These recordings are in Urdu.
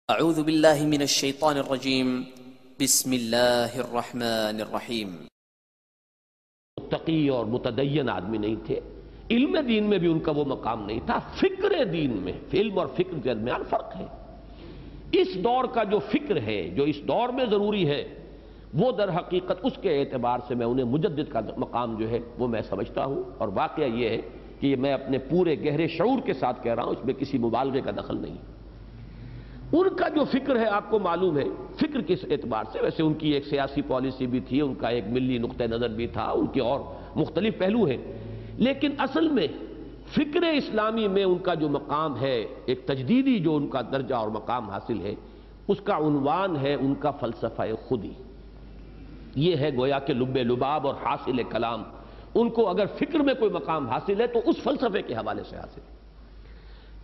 اعوذ باللہ من الشیطان الرجیم بسم اللہ الرحمن الرحیم۔ متقی اور متدین آدمی نہیں تھے، علم دین میں بھی ان کا وہ مقام نہیں تھا، فکر دین میں علم اور فکر کے درمیان فرق ہے۔ اس دور کا جو فکر ہے، جو اس دور میں ضروری ہے، وہ در حقیقت اس کے اعتبار سے میں انہیں مجدد کا مقام جو ہے وہ میں سمجھتا ہوں، اور واقعہ یہ ہے کہ یہ میں اپنے پورے گہرے شعور کے ساتھ کہہ رہا ہوں، اس میں کسی مبالغے کا دخل نہیں۔ ان کا جو فکر ہے آپ کو معلوم ہے، فکر کس اعتبار سے، ویسے ان کی ایک سیاسی پالیسی بھی تھی، ان کا ایک ملی نقطہ نظر بھی تھا، ان کے اور مختلف پہلو ہیں، لیکن اصل میں فکر اسلامی میں ان کا جو مقام ہے، ایک تجدیدی جو ان کا درجہ اور مقام حاصل ہے، اس کا عنوان ہے ان کا فلسفہ خودی۔ یہ ہے گویا کہ لب لباب اور حاصل کلام، ان کو اگر فکر میں کوئی مقام حاصل ہے تو اس فلسفے کے حوالے سے حاصل ہے۔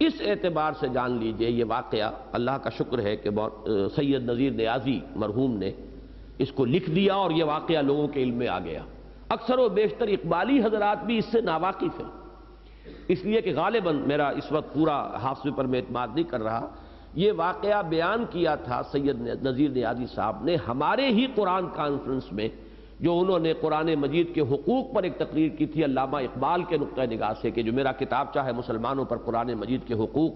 اس اعتبار سے جان لیجئے یہ واقعہ، اللہ کا شکر ہے کہ سید نذیر نیازی مرحوم نے اس کو لکھ دیا اور یہ واقعہ لوگوں کے علم میں آ گیا۔ اکثر و بیشتر اقبالی حضرات بھی اس سے ناواقف ہیں، اس لیے کہ غالباً میرا اس وقت پورا حافظے پر میں اعتماد نہیں کر رہا، یہ واقعہ بیان کیا تھا سید نذیر نیازی صاحب نے ہمارے ہی قرآن کانفرنس میں، جو انہوں نے قرآن مجید کے حقوق پر ایک تقریر کی تھی علامہ اقبال کے نقطہ نگاہ سے، کہ جو میرا کتابچہ ہے مسلمانوں پر قرآن مجید کے حقوق،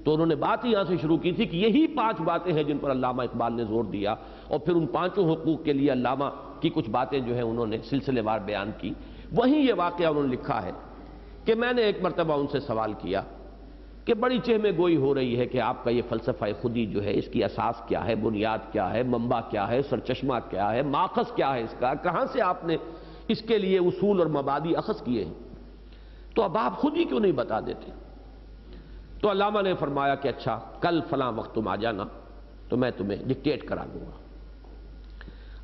تو انہوں نے بات ہی یہاں سے شروع کی تھی کہ یہی 5 باتیں ہیں جن پر علامہ اقبال نے زور دیا، اور پھر ان 5 حقوق کے لیے علامہ کی کچھ باتیں جو ہیں انہوں نے سلسلے وار بیان کی۔ وہیں یہ واقعہ انہوں نے لکھا ہے کہ میں نے ایک مرتبہ ان سے سوال کیا کہ بڑی چہمے گوئی ہو رہی ہے کہ آپ کا یہ فلسفہ خودی جو ہے، اس کی اساس کیا ہے، بنیاد کیا ہے، منبع کیا ہے، سرچشمہ کیا ہے، ماخذ کیا ہے اس کا، کہاں سے آپ نے اس کے لیے اصول اور مبادی اخذ کیے ہیں، تو اب آپ خود ہی کیوں نہیں بتا دیتے؟ تو علامہ نے فرمایا کہ اچھا کل فلاں وقت تم آ جانا تو میں تمہیں ڈکٹیٹ کرا دوں گا۔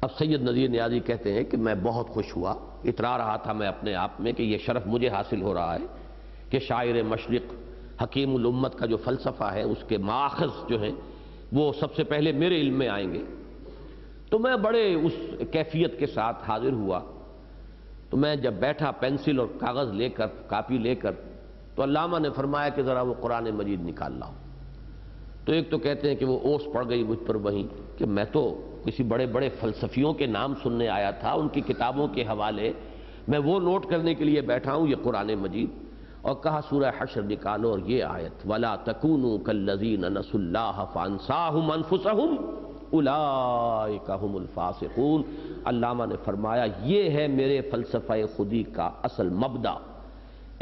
اب سید نذیر نیازی کہتے ہیں کہ میں بہت خوش ہوا، اترا رہا تھا میں اپنے آپ میں کہ یہ شرف مجھے حاصل ہو رہا ہے کہ شاعر مشرق حکیم الامت کا جو فلسفہ ہے، اس کے ماخذ جو ہیں وہ سب سے پہلے میرے علم میں آئیں گے۔ تو میں بڑے اس کیفیت کے ساتھ حاضر ہوا، تو میں جب بیٹھا پینسل اور کاغذ لے کر، کاپی لے کر، تو علامہ نے فرمایا کہ ذرا وہ قرآن مجید نکال لاؤ۔ تو ایک تو کہتے ہیں کہ وہ اوس پڑ گئی مجھ پر وہیں کہ میں تو کسی بڑے بڑے فلسفیوں کے نام سننے آیا تھا، ان کی کتابوں کے حوالے میں وہ نوٹ کرنے کے لیے بیٹھا ہوں، یہ قرآن مجید۔ اور کہا سورہ حشر نکالو اور یہ آیت وَلَا تَكُونُوا كَالَّذِينَ نَسُوا اللَّهَ فَأَنسَاهُمْ أَنفُسَهُمْ أُولَئِكَ هُمُ الْفَاسِقُونَ۔ علامہ نے فرمایا یہ ہے میرے فلسفہ خودی کا اصل مبدا،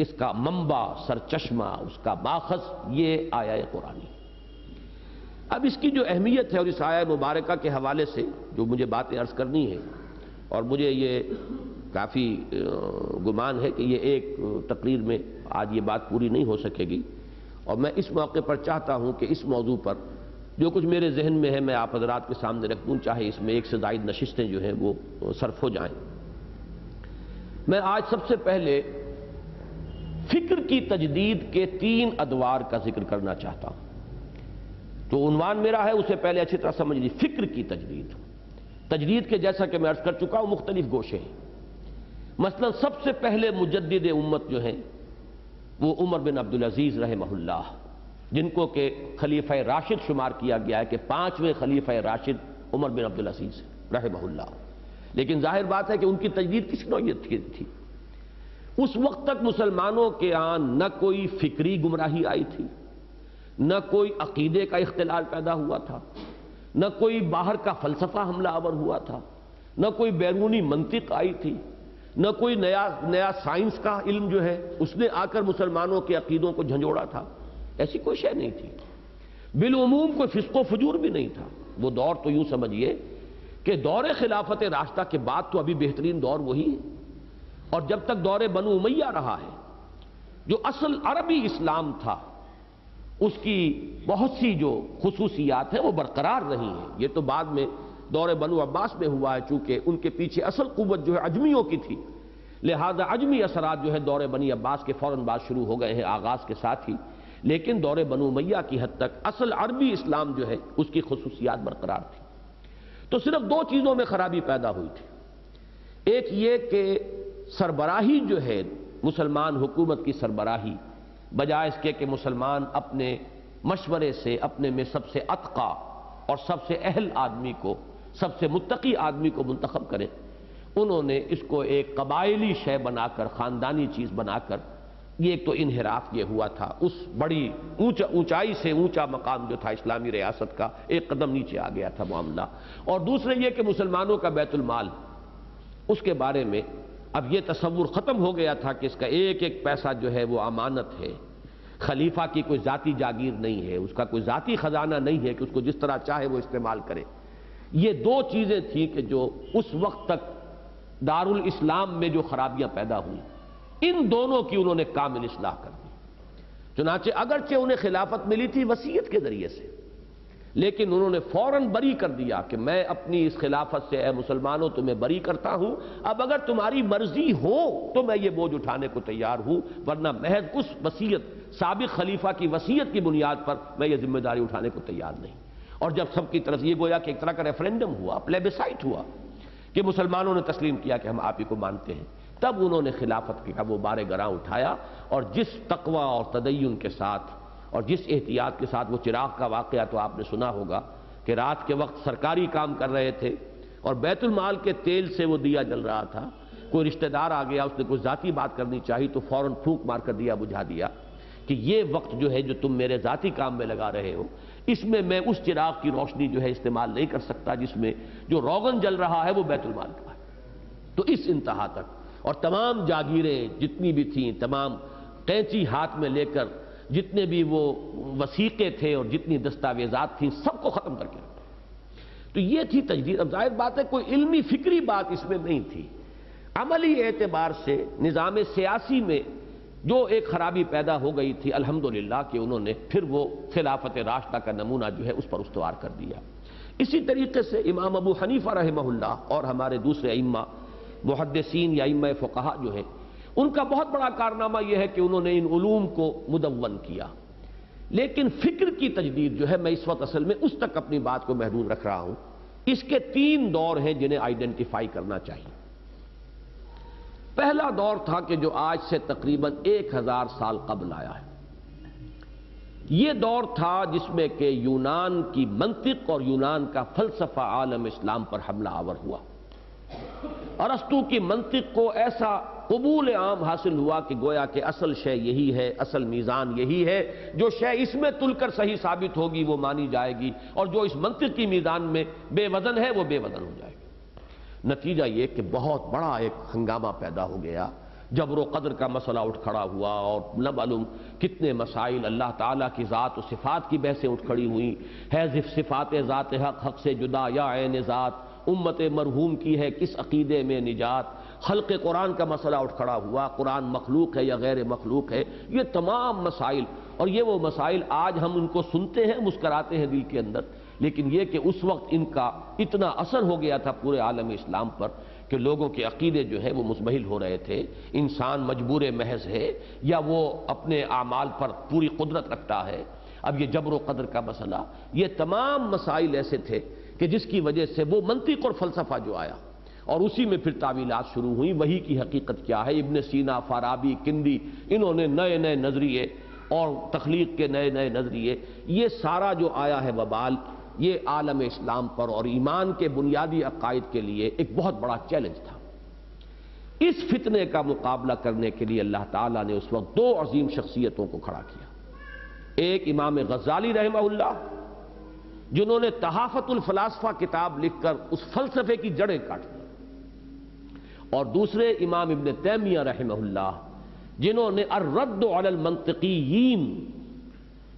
اس کا منبع، سرچشمہ، اس کا ماخذ یہ آیہ قرآنی۔ اب اس کی جو اہمیت ہے اور اس آیہ مبارکہ کے حوالے سے جو مجھے باتیں عرض کرنی ہے، اور مجھے یہ کافی گمان ہے کہ یہ ایک تقریر میں آج یہ بات پوری نہیں ہو سکے گی، اور میں اس موقع پر چاہتا ہوں کہ اس موضوع پر جو کچھ میرے ذہن میں ہے میں آپ حضرات کے سامنے رکھ دوں، چاہے اس میں 1 سے زائد نشستیں جو ہیں وہ صرف ہو جائیں۔ میں آج سب سے پہلے فکر کی تجدید کے 3 ادوار کا ذکر کرنا چاہتا ہوں۔ جو عنوان میرا ہے اسے پہلے اچھی طرح سمجھ لیجیے، فکر کی تجدید۔ تجدید کے جیسا کہ میں عرض کر چکا ہوں مختلف گوشے ہیں، مثلا سب سے پہلے مجدد امت جو ہیں وہ عمر بن عبدالعزیز رحمہ اللہ، جن کو کہ خلیفہ راشد شمار کیا گیا ہے کہ 5ویں خلیفہ راشد عمر بن عبدالعزیز رحمہ اللہ۔ لیکن ظاہر بات ہے کہ ان کی تجدید کس نوعیت کی تھی؟ اس وقت تک مسلمانوں کے ہاں نہ کوئی فکری گمراہی آئی تھی، نہ کوئی عقیدے کا اختلال پیدا ہوا تھا، نہ کوئی باہر کا فلسفہ حملہ آور ہوا تھا، نہ کوئی بیرونی منطق آئی تھی، نہ کوئی نیا سائنس کا علم جو ہے اس نے آ کر مسلمانوں کے عقیدوں کو جھنجھوڑا تھا، ایسی کوئی شے نہیں تھی۔ بالعموم کوئی فسق و فجور بھی نہیں تھا۔ وہ دور تو یوں سمجھیے کہ دور خلافت راشدہ کے بعد تو ابھی بہترین دور وہی ہے، اور جب تک دور بنو امیہ رہا ہے، جو اصل عربی اسلام تھا اس کی بہت سی جو خصوصیات ہیں وہ برقرار رہی ہیں۔ یہ تو بعد میں دور بنو عباس میں ہوا ہے، چونکہ ان کے پیچھے اصل قوت جو ہے اجمیوں کی تھی، لہذا اجمی اثرات جو ہے دور بنی عباس کے فوراً بعد شروع ہو گئے ہیں آغاز کے ساتھ ہی، لیکن دور بنو امیہ کی حد تک اصل عربی اسلام جو ہے اس کی خصوصیات برقرار تھی۔ تو صرف 2 چیزوں میں خرابی پیدا ہوئی تھی، ایک یہ کہ سربراہی جو ہے مسلمان حکومت کی سربراہی، بجائے اس کے کہ مسلمان اپنے مشورے سے اپنے میں سب سے اتقا اور سب سے اہل آدمی کو، سب سے متقی آدمی کو منتخب کریں۔ انہوں نے اس کو ایک قبائلی شے بنا کر، خاندانی چیز بنا کر، یہ ایک تو انحراف یہ ہوا تھا، اس بڑی اونچائی سے اونچا مقام جو تھا اسلامی ریاست کا، ایک قدم نیچے آ گیا تھا معاملہ۔ اور دوسرے یہ کہ مسلمانوں کا بیت المال، اس کے بارے میں اب یہ تصور ختم ہو گیا تھا کہ اس کا ایک ایک پیسہ جو ہے وہ امانت ہے، خلیفہ کی کوئی ذاتی جاگیر نہیں ہے، اس کا کوئی ذاتی خزانہ نہیں ہے کہ اس کو جس طرح چاہے وہ استعمال کرے۔ یہ دو چیزیں تھیں کہ جو اس وقت تک دارالاسلام میں جو خرابیاں پیدا ہوئی، ان دونوں کی انہوں نے کامل اصلاح کر دی۔ چنانچہ اگرچہ انہیں خلافت ملی تھی وصیت کے ذریعے سے، لیکن انہوں نے فوراً بری کر دیا کہ میں اپنی اس خلافت سے، اے مسلمانوں، تمہیں بری کرتا ہوں، اب اگر تمہاری مرضی ہو تو میں یہ بوجھ اٹھانے کو تیار ہوں، ورنہ محض اس وصیت، سابق خلیفہ کی وصیت کی بنیاد پر میں یہ ذمہ داری اٹھانے کو تیار نہیں۔ اور جب سب کی طرف یہ گویا کہ ایک طرح کا ریفرینڈم ہوا، پلیبسائٹ ہوا کہ مسلمانوں نے تسلیم کیا کہ ہم آپ ہی کو مانتے ہیں، تب انہوں نے خلافت کا وہ بار گراں اٹھایا، اور جس تقوی اور تدین کے ساتھ اور جس احتیاط کے ساتھ وہ چراغ کا واقعہ تو آپ نے سنا ہوگا کہ رات کے وقت سرکاری کام کر رہے تھے اور بیت المال کے تیل سے وہ دیا جل رہا تھا، کوئی رشتہ دار آ گیا، اس نے کوئی ذاتی بات کرنی چاہی تو فوراً پھونک مار کر دیا بجھا دیا کہ یہ وقت جو ہے جو تم میرے ذاتی کام میں لگا رہے ہو، اس میں اس چراغ کی روشنی جو ہے استعمال نہیں کر سکتا جس میں جو روغن جل رہا ہے وہ بیت المال کا ہے۔ تو اس انتہا تک، اور تمام جاگیریں جتنی بھی تھیں، تمام قینچی ہاتھ میں لے کر جتنے بھی وہ وثیقے تھے اور جتنی دستاویزات تھیں سب کو ختم کر کے رکھا۔ تو یہ تھی تجدید۔ اب ظاہر بات ہے کوئی علمی فکری بات اس میں نہیں تھی، عملی اعتبار سے نظام سیاسی میں جو ایک خرابی پیدا ہو گئی تھی، الحمدللہ کہ انہوں نے پھر وہ خلافت راشدہ کا نمونہ جو ہے اس پر استوار کر دیا۔ اسی طریقے سے امام ابو حنیفہ رحمہ اللہ اور ہمارے دوسرے ائمہ محدثین یا ائمہ فقہا جو ہیں، ان کا بہت بڑا کارنامہ یہ ہے کہ انہوں نے ان علوم کو مدون کیا، لیکن فکر کی تجدید جو ہے، میں اس وقت اصل میں اس تک اپنی بات کو محدود رکھ رہا ہوں۔ اس کے تین دور ہیں جنہیں آئیڈینٹیفائی کرنا چاہیے۔ پہلا دور تھا کہ جو آج سے تقریباً 1000 سال قبل آیا ہے، یہ دور تھا جس میں کہ یونان کی منطق اور یونان کا فلسفہ عالم اسلام پر حملہ آور ہوا۔ ارسطو کی منطق کو ایسا قبول عام حاصل ہوا کہ گویا کہ اصل شے یہی ہے، اصل میزان یہی ہے، جو شے اس میں تل کر صحیح ثابت ہوگی وہ مانی جائے گی، اور جو اس منطق کی میزان میں بے وزن ہے وہ بے وزن ہو جائے گی۔ نتیجہ یہ کہ بہت بڑا ایک ہنگامہ پیدا ہو گیا، جبر و قدر کا مسئلہ اٹھ کھڑا ہوا، اور نہ معلوم کتنے مسائل، اللہ تعالیٰ کی ذات و صفات کی بحثیں اٹھ کھڑی ہوئیں، ہے صفات ذات حق، حق سے جدا یا عین ذات، امت مرحوم کی ہے کس عقیدے میں نجات، خلق قرآن کا مسئلہ اٹھ کھڑا ہوا، قرآن مخلوق ہے یا غیر مخلوق ہے، یہ تمام مسائل۔ اور یہ وہ مسائل آج ہم ان کو سنتے ہیں، مسکراتے ہیں دل کے اندر، لیکن یہ کہ اس وقت ان کا اتنا اثر ہو گیا تھا پورے عالم اسلام پر کہ لوگوں کے عقیدے جو ہے وہ مزمحل ہو رہے تھے۔ انسان مجبور محض ہے یا وہ اپنے اعمال پر پوری قدرت رکھتا ہے، اب یہ جبر و قدر کا مسئلہ، یہ تمام مسائل ایسے تھے کہ جس کی وجہ سے وہ منطق اور فلسفہ جو آیا، اور اسی میں پھر تعویلات شروع ہوئیں، وہی کی حقیقت کیا ہے۔ ابن سینا، فارابی، کندی، انہوں نے نئے نئے نظریے اور تخلیق کے نئے نئے نظریے، یہ سارا جو آیا ہے وبال، یہ عالم اسلام پر اور ایمان کے بنیادی عقائد کے لیے ایک بہت بڑا چیلنج تھا۔ اس فتنے کا مقابلہ کرنے کے لیے اللہ تعالیٰ نے اس وقت دو عظیم شخصیتوں کو کھڑا کیا، ایک امام غزالی رحمہ اللہ جنہوں نے تحافت الفلاسفہ کتاب لکھ کر اس فلسفے کی جڑیں کاٹ دی، اور دوسرے امام ابن تیمیہ رحمہ اللہ جنہوں نے الرد علی المنطقیین،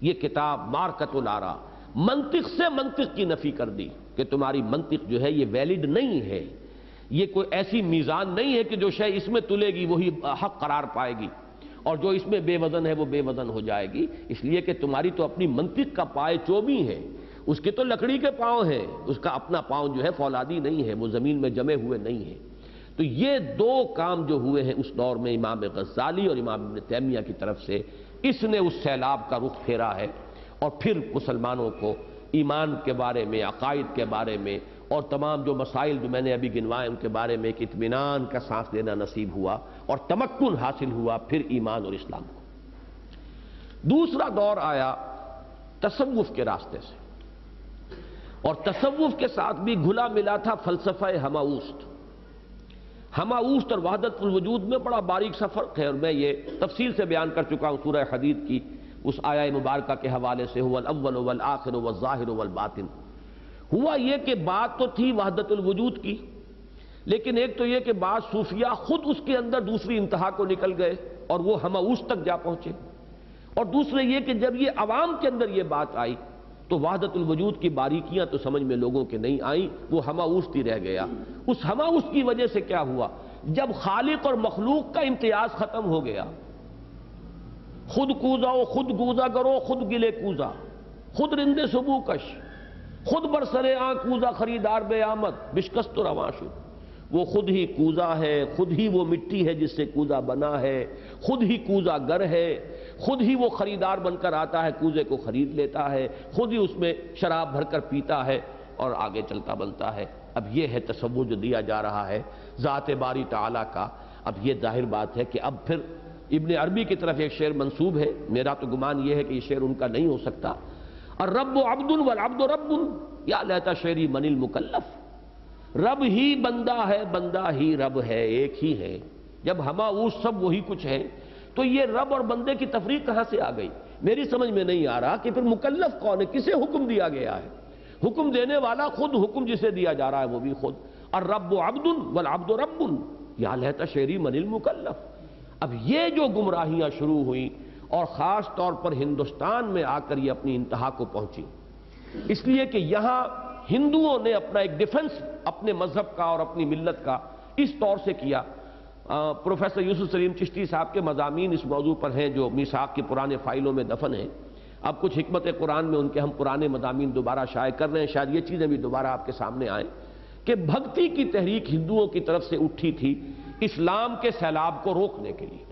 یہ کتاب مارکۃ الآراء، منطق سے منطق کی نفی کر دی کہ تمہاری منطق جو ہے یہ ویلڈ نہیں ہے، یہ کوئی ایسی میزان نہیں ہے کہ جو شے اس میں تلے گی وہی حق قرار پائے گی، اور جو اس میں بے وزن ہے وہ بے وزن ہو جائے گی، اس لیے کہ تمہاری تو اپنی منطق کا پائے چوبی ہے، اس کے تو لکڑی کے پاؤں ہیں، اس کا اپنا پاؤں جو ہے فولادی نہیں ہے، وہ زمین میں جمے ہوئے نہیں ہیں۔ تو یہ دو کام جو ہوئے ہیں اس دور میں امام غزالی اور امام ابن تیمیہ کی طرف سے، اس نے اس سیلاب کا رخ پھیرا ہے، اور پھر مسلمانوں کو ایمان کے بارے میں، عقائد کے بارے میں، اور تمام جو مسائل جو میں نے ابھی گنوائے ان کے بارے میں ایک اطمینان کا سانس لینا نصیب ہوا، اور تمکن حاصل ہوا پھر ایمان اور اسلام کو۔ دوسرا دور آیا تصوف کے راستے سے، اور تصوف کے ساتھ بھی گھلا ملا تھا فلسفہ ہماوست۔ ہماوست اور وحدت الوجود میں بڑا باریک سا فرق ہے، اور میں یہ تفصیل سے بیان کر چکا ہوں سورہ حدید کی اس آیہ مبارکہ کے حوالے سے، هو الاول والآخر والظاہر والباطن۔ ہوا یہ کہ بات تو تھی وحدت الوجود کی، لیکن ایک تو یہ کہ بعض صوفیہ خود اس کے اندر دوسری انتہا کو نکل گئے اور وہ ہماوست تک جا پہنچے، اور دوسرے یہ کہ جب یہ عوام کے اندر یہ بات آئی تو وحدت الوجود کی باریکیاں تو سمجھ میں لوگوں کے نہیں آئیں، وہ ہماوست ہی رہ گیا۔ اس ہماوست کی وجہ سے کیا ہوا، جب خالق اور مخلوق کا امتیاز ختم ہو گیا، خود کوزا و خود گوزا کرو، خود گلے کوزا، خود رندے سبو کش، خود برسرے آن کوزا خریدار بے آمد، بشکست و رواں شد۔ وہ خود ہی کوزا ہے، خود ہی وہ مٹی ہے جس سے کوزا بنا ہے، خود ہی کوزا گر ہے، خود ہی وہ خریدار بن کر آتا ہے، کوزے کو خرید لیتا ہے، خود ہی اس میں شراب بھر کر پیتا ہے اور آگے چلتا بنتا ہے۔ اب یہ ہے تصور جو دیا جا رہا ہے ذات باری تعالیٰ کا۔ اب یہ ظاہر بات ہے کہ اب پھر ابن عربی کی طرف ایک شعر منسوب ہے، میرا تو گمان یہ ہے کہ یہ شعر ان کا نہیں ہو سکتا، الرب عبد والعبد رب یا لیت شعری من المکلف۔ رب ہی بندہ ہے، بندہ ہی رب ہے، ایک ہی ہے۔ جب ہماوس سب وہی کچھ ہے تو یہ رب اور بندے کی تفریق کہاں سے آ گئی؟ میری سمجھ میں نہیں آ رہا کہ پھر مکلف کون ہے، کسے حکم دیا گیا ہے؟ حکم دینے والا خود، حکم جسے دیا جا رہا ہے وہ بھی خود۔ الرب عبد والعبد رب یا لیت شعری من المکلف۔ اب یہ جو گمراہیاں شروع ہوئیں اور خاص طور پر ہندوستان میں آ کر یہ اپنی انتہا کو پہنچی، اس لیے کہ یہاں ہندوؤں نے اپنا ایک ڈیفنس اپنے مذہب کا اور اپنی ملت کا اس طور سے کیا۔ پروفیسر یوسف سلیم چشتی صاحب کے مضامین اس موضوع پر ہیں جو میثاق کی پرانے فائلوں میں دفن ہیں۔ اب کچھ حکمت قرآن میں ان کے ہم پرانے مضامین دوبارہ شائع کر رہے ہیں، شاید یہ چیزیں بھی دوبارہ آپ کے سامنے آئیں کہ بھکتی کی تحریک ہندوؤں کی طرف سے اٹھی تھی اسلام کے سیلاب کو روکنے کے لیے،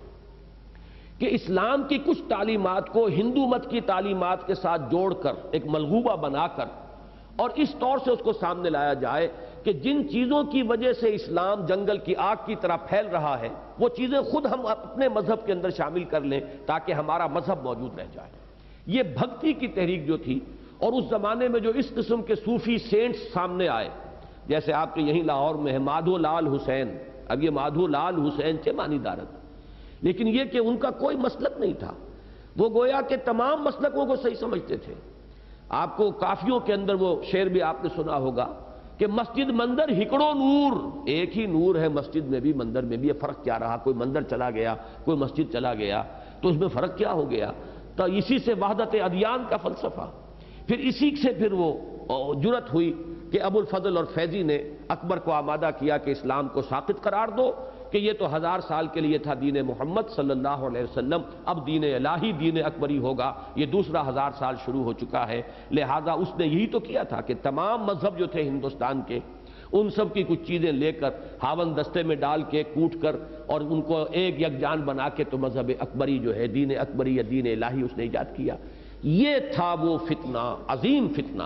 کہ اسلام کی کچھ تعلیمات کو ہندو مت کی تعلیمات کے ساتھ جوڑ کر ایک ملغوبہ بنا کر اور اس طور سے اس کو سامنے لایا جائے کہ جن چیزوں کی وجہ سے اسلام جنگل کی آگ کی طرح پھیل رہا ہے وہ چیزیں خود ہم اپنے مذہب کے اندر شامل کر لیں تاکہ ہمارا مذہب موجود رہ جائے۔ یہ بھکتی کی تحریک جو تھی، اور اس زمانے میں جو اس قسم کے صوفی سینٹس سامنے آئے، جیسے آپ کے یہیں لاہور میں ہے مادھو لال حسین۔ اب یہ مادھو لال حسین چے مانی دارت، لیکن یہ کہ ان کا کوئی مسلک نہیں تھا، وہ گویا کہ تمام مسلکوں کو صحیح سمجھتے تھے۔ آپ کو کافیوں کے اندر وہ شعر بھی آپ نے سنا ہوگا کہ مسجد مندر ہکڑو نور، ایک ہی نور ہے مسجد میں بھی مندر میں بھی، یہ فرق کیا رہا؟ کوئی مندر چلا گیا، کوئی مسجد چلا گیا تو اس میں فرق کیا ہو گیا؟ تو اسی سے وحدت ادیان کا فلسفہ، پھر اسی سے پھر وہ جرأت ہوئی کہ ابو الفضل اور فیضی نے اکبر کو آمادہ کیا کہ اسلام کو ساقط قرار دو، کہ یہ تو 1000 سال کے لیے تھا دین محمد صلی اللہ علیہ وسلم، اب دین الہی دین اکبری ہوگا، یہ دوسرا 1000 سال شروع ہو چکا ہے۔ لہذا اس نے یہی تو کیا تھا کہ تمام مذہب جو تھے ہندوستان کے، ان سب کی کچھ چیزیں لے کر ہاون دستے میں ڈال کے کوٹ کر اور ان کو ایک یکجان بنا کے تو مذہب اکبری جو ہے دین اکبری یا دین الہی اس نے ایجاد کیا۔ یہ تھا وہ فتنہ، عظیم فتنہ،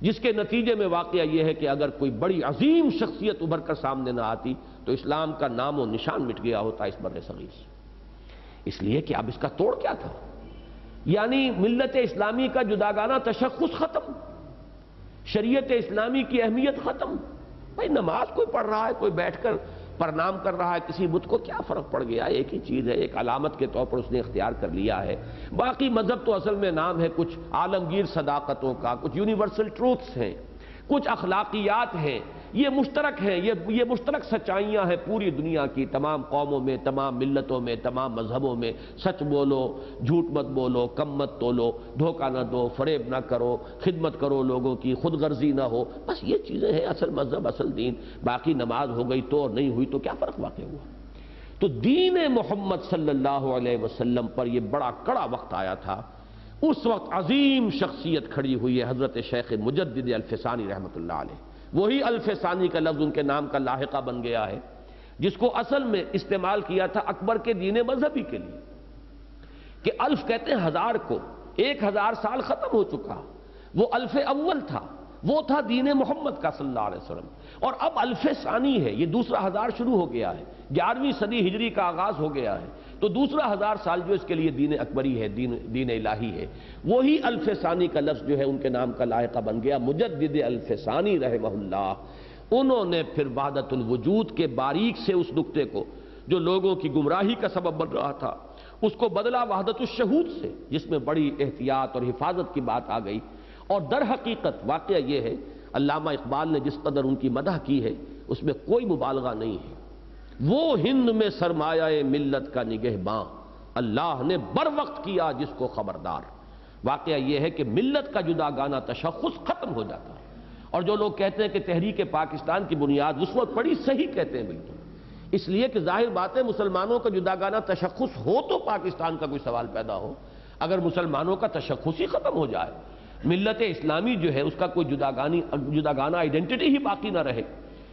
جس کے نتیجے میں واقعہ یہ ہے کہ اگر کوئی بڑی عظیم شخصیت ابھر کر سامنے نہ آتی تو اسلام کا نام و نشان مٹ گیا ہوتا اس بر صغیر سے۔ اس لیے کہ اب اس کا توڑ کیا تھا؟ یعنی ملت اسلامی کا جداگانہ تشخص ختم، شریعت اسلامی کی اہمیت ختم۔ بھائی نماز کوئی پڑھ رہا ہے، کوئی بیٹھ کر پرنام کر رہا ہے کسی بت کو، کیا فرق پڑ گیا؟ ایک ہی چیز ہے، ایک علامت کے طور پر اس نے اختیار کر لیا ہے۔ باقی مذہب تو اصل میں نام ہے کچھ عالمگیر صداقتوں کا، کچھ یونیورسل ٹروتھس ہیں، کچھ اخلاقیات ہیں، یہ مشترک ہیں، یہ مشترک سچائیاں ہیں پوری دنیا کی، تمام قوموں میں، تمام ملتوں میں، تمام مذہبوں میں۔ سچ بولو، جھوٹ مت بولو، کم مت تولو، دھوکہ نہ دو، فریب نہ کرو، خدمت کرو لوگوں کی، خود غرضی نہ ہو، بس یہ چیزیں ہیں اصل مذہب، اصل دین۔ باقی نماز ہو گئی تو اور نہیں ہوئی تو کیا فرق واقع ہوا؟ تو دین محمد صلی اللہ علیہ وسلم پر یہ بڑا کڑا وقت آیا تھا۔ اس وقت عظیم شخصیت کھڑی ہوئی ہے حضرت شیخ مجدد الفسانی رحمۃ اللہ علیہ۔ وہی الفسانی کا لفظ ان کے نام کا لاحقہ بن گیا ہے، جس کو اصل میں استعمال کیا تھا اکبر کے دین مذہبی کے لیے، کہ الف کہتے ہیں 1000 کو، 1000 سال ختم ہو چکا، وہ الف اول تھا، وہ تھا دین محمد کا صلی اللہ علیہ وسلم. اور اب الف ثانی ہے، یہ دوسرا ہزار شروع ہو گیا ہے، 11ویں صدی ہجری کا آغاز ہو گیا ہے. تو دوسرا 1000 سال جو اس کے لیے دین اکبری ہے، دین الہی ہے، وہی الف ثانی کا لفظ جو ہے ان کے نام کا لائقہ بن گیا. مجدد الف ثانی رحمہ اللہ، انہوں نے پھر وحدت الوجود کے باریک سے اس نقطے کو جو لوگوں کی گمراہی کا سبب بن رہا تھا، اس کو بدلا وحدت الشہود سے، جس میں بڑی احتیاط اور حفاظت کی بات آ گئی. اور در حقیقت واقعہ یہ ہے، علامہ اقبال نے جس قدر ان کی مدح کی ہے اس میں کوئی مبالغہ نہیں ہے. وہ ہند میں سرمایہ ملت کا نگہباں، اللہ نے بر وقت کیا جس کو خبردار. واقعہ یہ ہے کہ ملت کا جداگانہ تشخص ختم ہو جاتا ہے. اور جو لوگ کہتے ہیں کہ تحریک پاکستان کی بنیاد اس وقت پڑی، صحیح کہتے ہیں بالکل. اس لیے کہ ظاہر بات ہے مسلمانوں کا جداگانہ تشخص ہو تو پاکستان کا کوئی سوال پیدا ہو. اگر مسلمانوں کا تشخص ہی ختم ہو جائے، ملت اسلامی جو ہے اس کا کوئی جداگانہ آئیڈینٹی ہی باقی نہ رہے،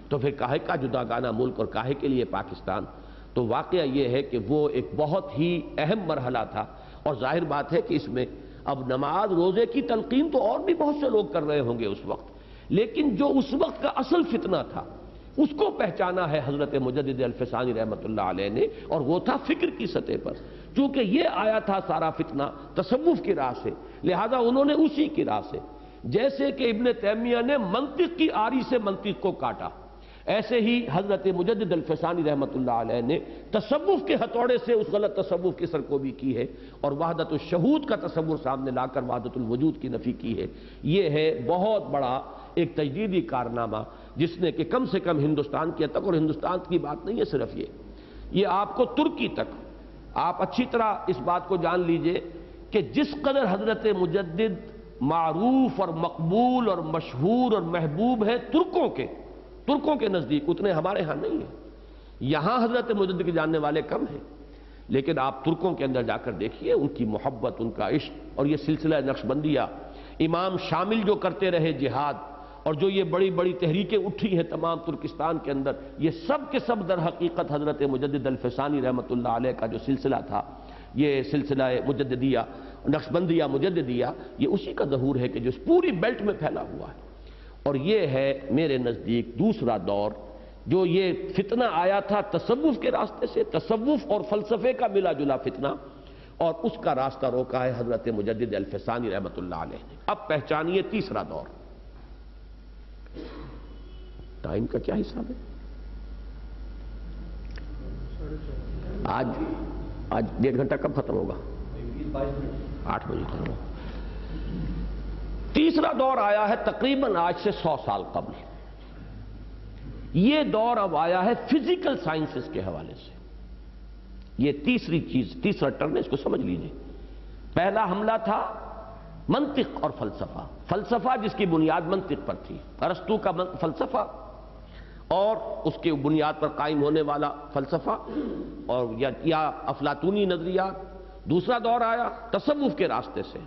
تو پھر کاہے کا جداگانہ ملک اور کاہے کے لیے پاکستان. تو واقعہ یہ ہے کہ وہ ایک بہت ہی اہم مرحلہ تھا. اور ظاہر بات ہے کہ اس میں اب نماز روزے کی تلقین تو اور بھی بہت سے لوگ کر رہے ہوں گے اس وقت، لیکن جو اس وقت کا اصل فتنہ تھا اس کو پہچانا ہے حضرت مجدد الف ثانی رحمۃ اللہ علیہ نے، اور وہ تھا فکر کی سطح پر. چونکہ یہ آیا تھا سارا فتنہ تصوف کی راہ سے، لہذا انہوں نے اسی کی راہ سے، جیسے کہ ابن تیمیہ نے منطق کی آری سے منطق کو کاٹا، ایسے ہی حضرت مجدد الف ثانی رحمۃ اللہ علیہ نے تصوف کے ہتھوڑے سے اس غلط تصوف کی سرکوبی کی ہے اور وحدت الشہود کا تصور سامنے لا کر وحدت الوجود کی نفی کی ہے. یہ ہے بہت بڑا ایک تجدیدی کارنامہ جس نے کہ کم سے کم ہندوستان کے تک، اور ہندوستان کی بات نہیں ہے صرف یہ آپ کو ترکی تک، آپ اچھی طرح اس بات کو جان لیجئے کہ جس قدر حضرت مجدد معروف اور مقبول اور مشہور اور محبوب ہے ترکوں کے نزدیک، اتنے ہمارے ہاں نہیں ہیں. یہاں حضرت مجدد کے جاننے والے کم ہیں، لیکن آپ ترکوں کے اندر جا کر دیکھیے ان کی محبت، ان کا عشق. اور یہ سلسلہ نقشبندیہ امام شامل جو کرتے رہے جہاد، اور جو یہ بڑی بڑی تحریکیں اٹھی ہیں تمام ترکستان کے اندر، یہ سب کے سب در حقیقت حضرت مجدد الف ثانی رحمۃ اللہ علیہ کا جو سلسلہ تھا، یہ سلسلہ مجددیہ، نقشبندیہ مجددیہ، یہ اسی کا ظہور ہے کہ جو اس پوری بیلٹ میں پھیلا ہوا ہے. اور یہ ہے میرے نزدیک دوسرا دور، جو یہ فتنہ آیا تھا تصوف کے راستے سے، تصوف اور فلسفے کا ملا جلا فتنہ، اور اس کا راستہ روکا ہے حضرت مجدد الف ثانی رحمۃ اللہ علیہ نے. اب پہچانیے تیسرا دور. ٹائم کا کیا حساب ہے؟ آج 1.5 گھنٹہ کب ختم ہوگا؟ 8 بجے ختم ہوگا. تیسرا دور آیا ہے تقریباً آج سے 100 سال قبل. یہ دور اب آیا ہے فزیکل سائنسز کے حوالے سے. یہ تیسرا ٹرن ہے، اس کو سمجھ لیجئے. پہلا حملہ تھا منطق اور فلسفہ. فلسفہ جس کی بنیاد منطق پر تھی، ارسطو کا فلسفہ اور اس کے بنیاد پر قائم ہونے والا فلسفہ، اور یا افلاطونی نظریات. دوسرا دور آیا تصوف کے راستے سے.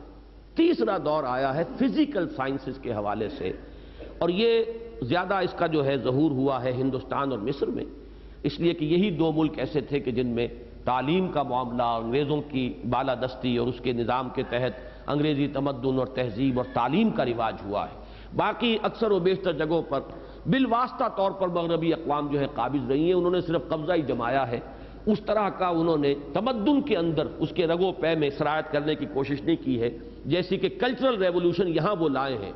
تیسرا دور آیا ہے فزیکل سائنسز کے حوالے سے، اور یہ زیادہ اس کا جو ہے ظہور ہوا ہے ہندوستان اور مصر میں، اس لیے کہ یہی 2 ملک ایسے تھے کہ جن میں تعلیم کا معاملہ، انگریزوں کی بالادستی اور اس کے نظام کے تحت انگریزی تمدن اور تہذیب اور تعلیم کا رواج ہوا ہے. باقی اکثر و بیشتر جگہوں پر بالواسطہ طور پر مغربی اقوام جو ہے قابض رہی ہیں، انہوں نے صرف قبضہ ہی جمایا ہے. اس طرح کا انہوں نے تمدن کے اندر اس کے رگ و پے میں سرایت کرنے کی کوشش نہیں کی ہے، جیسی کہ کلچرل ریولوشن یہاں وہ لائے ہیں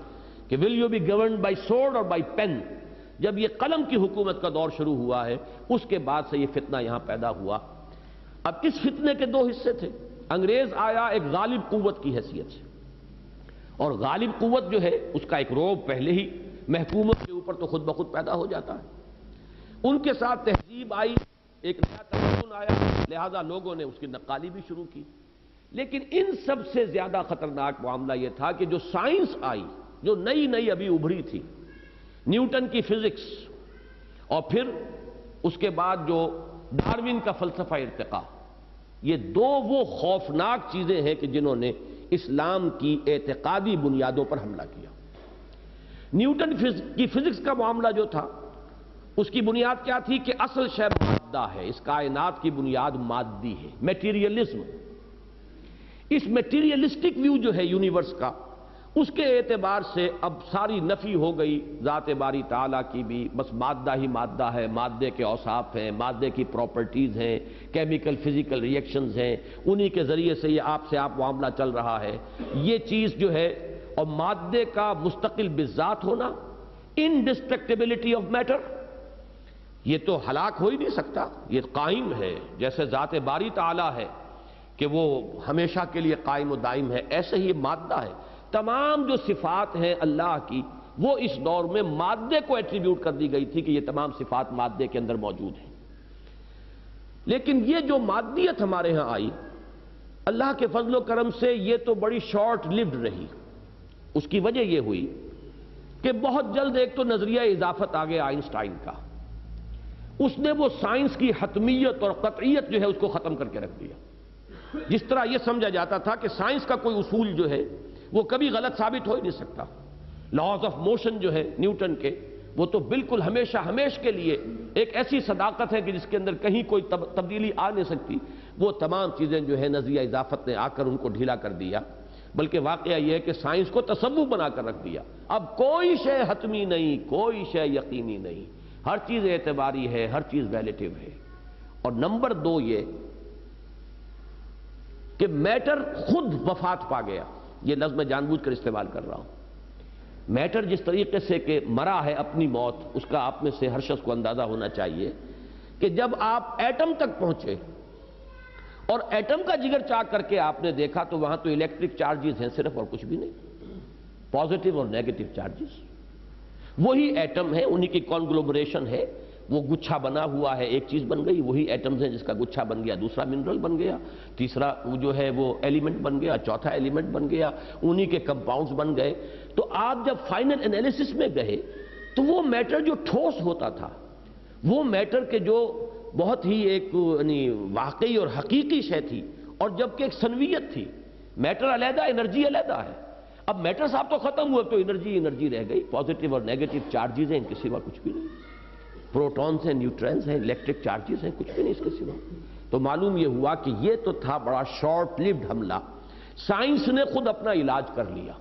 کہ will you be governed by sword or by pain. جب یہ قلم کی حکومت کا دور شروع ہوا ہے، اس کے بعد سے یہ فتنہ یہاں پیدا ہوا. اب اس فتنے کے 2 حصے تھے. انگریز آیا ایک غالب قوت کی حیثیت سے، اور غالب قوت جو ہے اس کا ایک رعب پہلے ہی محکومت کے اوپر تو خود بخود پیدا ہو جاتا ہے. ان کے ساتھ تہذیب آئی، ایک نیا تمدن آیا، لہذا لوگوں نے اس کی نقالی بھی شروع کی. لیکن ان سب سے زیادہ خطرناک معاملہ یہ تھا کہ جو سائنس آئی، جو نئی ابھی ابھری تھی، نیوٹن کی فزکس، اور پھر اس کے بعد جو ڈارون کا فلسفہ ارتقاء، یہ 2 وہ خوفناک چیزیں ہیں کہ جنہوں نے اسلام کی اعتقادی بنیادوں پر حملہ کیا. نیوٹن کی فزکس کا معاملہ جو تھا، اس کی بنیاد کیا تھی کہ اصل شے مادہ ہے، اس کائنات کی بنیاد مادی ہے، میٹیریلزم. اس میٹیریلسٹک ویو جو ہے یونیورس کا، اس کے اعتبار سے اب ساری نفی ہو گئی ذات باری تعالیٰ کی بھی، بس مادہ ہی مادہ ہے، مادے کے اوصاف ہیں، مادے کی پراپرٹیز ہیں، کیمیکل فزیکل ری ایکشنز ہیں، انہی کے ذریعے سے یہ آپ سے آپ معاملہ چل رہا ہے، یہ چیز جو ہے، اور مادے کا مستقل بذات ہونا، انڈسٹرکٹیبلٹی آف میٹر، یہ تو ہلاک ہو ہی نہیں سکتا، یہ قائم ہے، جیسے ذات باری تعالیٰ ہے کہ وہ ہمیشہ کے لیے قائم و دائم ہے، ایسے ہی مادہ ہے۔ تمام جو صفات ہیں اللہ کی، وہ اس دور میں مادے کو ایٹریبیوٹ کر دی گئی تھی کہ یہ تمام صفات مادے کے اندر موجود ہیں۔ لیکن یہ جو مادیت ہمارے ہاں آئی، اللہ کے فضل و کرم سے یہ تو بڑی شارٹ لیوڈ رہی۔ اس کی وجہ یہ ہوئی کہ بہت جلد ایک تو نظریہ اضافت آ گیا آئنسٹائن کا، اس نے وہ سائنس کی حتمیت اور قطعیت جو ہے اس کو ختم کر کے رکھ دیا۔ جس طرح یہ سمجھا جاتا تھا کہ سائنس کا کوئی اصول جو ہے وہ کبھی غلط ثابت ہو ہی نہیں سکتا، لاز آف موشن جو ہے نیوٹن کے، وہ تو بالکل ہمیشہ ہمیش کے لیے ایک ایسی صداقت ہے کہ جس کے اندر کہیں کوئی تبدیلی آ نہیں سکتی، وہ تمام چیزیں جو ہے نظریہ اضافت نے آ کر ان کو ڈھیلا کر دیا۔ بلکہ واقعہ یہ ہے کہ سائنس کو تصوف بنا کر رکھ دیا، اب کوئی شے حتمی نہیں، کوئی شے یقینی نہیں، ہر چیز اعتباری ہے، ہر چیز ریلیٹیو ہے۔ اور نمبر دو یہ کہ میٹر خود وفات پا گیا، یہ لفظ میں جان بوجھ کر استعمال کر رہا ہوں۔ میٹر جس طریقے سے کہ مرا ہے اپنی موت، اس کا آپ میں سے ہر شخص کو اندازہ ہونا چاہیے کہ جب آپ ایٹم تک پہنچے اور ایٹم کا جگر چاک کر کے آپ نے دیکھا تو وہاں تو الیکٹرک چارجز ہیں صرف، اور کچھ بھی نہیں، پازیٹیو اور نیگیٹو چارجز، وہی ایٹم ہے، انہی کی کانگلومریشن ہے، وہ گچھا بنا ہوا ہے، ایک چیز بن گئی، وہی ایٹمز ہیں، جس کا گچھا بن گیا دوسرا منرل بن گیا، تیسرا وہ جو ہے وہ ایلیمنٹ بن گیا، چوتھا ایلیمنٹ بن گیا، انہی کے کمپاؤنڈز بن گئے۔ تو آپ جب فائنل انالیسس میں گئے تو وہ میٹر جو ٹھوس ہوتا تھا، وہ میٹر کے جو بہت ہی ایک یعنی واقعی اور حقیقی شے تھی، اور جبکہ ایک سنویت تھی، میٹر علیحدہ انرجی علیحدہ ہے۔ اب میٹر صاحب تو ختم ہوئے تو انرجی رہ گئی، پازیٹیو اور نیگیٹو چارجز ہیں، ان کے سوا کچھ بھی نہیں، پروٹونز ہیں، نیوٹرنز ہیں، الیکٹرک چارجز ہیں، کچھ بھی نہیں اس کے سوا۔ تو معلوم یہ ہوا کہ یہ تو تھا بڑا شارٹ لیوڈ حملہ، سائنس نے خود اپنا علاج کر لیا،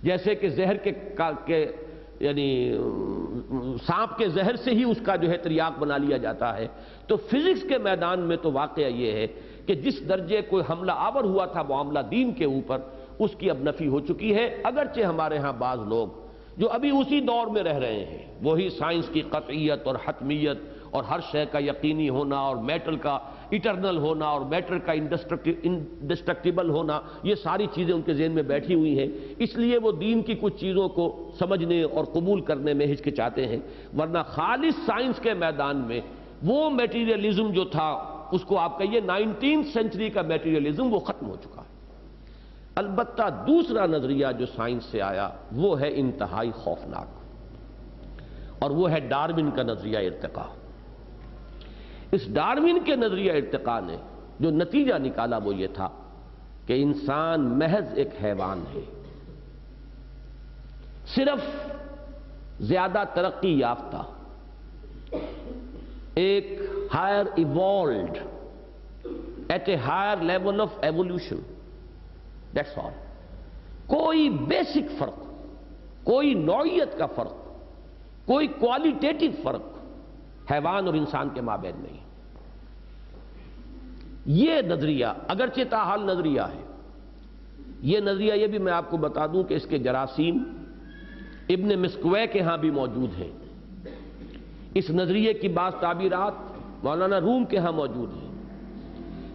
جیسے کہ زہر کے یعنی سانپ کے زہر سے ہی اس کا جو ہے تریاق بنا لیا جاتا ہے۔ تو فزکس کے میدان میں تو واقعہ یہ ہے کہ جس درجے کوئی حملہ آور ہوا تھا معاملہ دین کے اوپر، اس کی اب نفی ہو چکی ہے، اگرچہ ہمارے ہاں بعض لوگ جو ابھی اسی دور میں رہ رہے ہیں، وہی سائنس کی قطعیت اور حتمیت اور ہر شے کا یقینی ہونا اور میٹر کا ایٹرنل ہونا اور میٹر کا انڈسٹرکٹیبل ہونا، یہ ساری چیزیں ان کے ذہن میں بیٹھی ہوئی ہیں، اس لیے وہ دین کی کچھ چیزوں کو سمجھنے اور قبول کرنے میں ہچکچاتے ہیں۔ ورنہ خالص سائنس کے میدان میں وہ میٹیریلزم جو تھا، اس کو آپ کہیے 19th سینچری کا میٹیریلزم، وہ ختم ہو چکا ہے۔ البتہ دوسرا نظریہ جو سائنس سے آیا وہ ہے انتہائی خوفناک، اور وہ ہے ڈارون کا نظریہ ارتقاء۔ اس ڈارون کے نظریہ ارتقاء نے جو نتیجہ نکالا وہ یہ تھا کہ انسان محض ایک حیوان ہے، صرف زیادہ ترقی یافتہ، ایک higher evolved at a higher level of evolution, that's all. کوئی بیسک فرق، کوئی نوعیت کا فرق، کوئی کوالٹیٹیو فرق حیوان اور انسان کے مابین نہیں۔ یہ نظریہ اگرچہ تاحال نظریہ ہے، یہ نظریہ یہ بھی میں آپ کو بتا دوں کہ اس کے جراثیم ابن مسکوے کے ہاں بھی موجود ہیں، اس نظریے کی بعض تعبیرات مولانا روم کے ہاں موجود ہیں،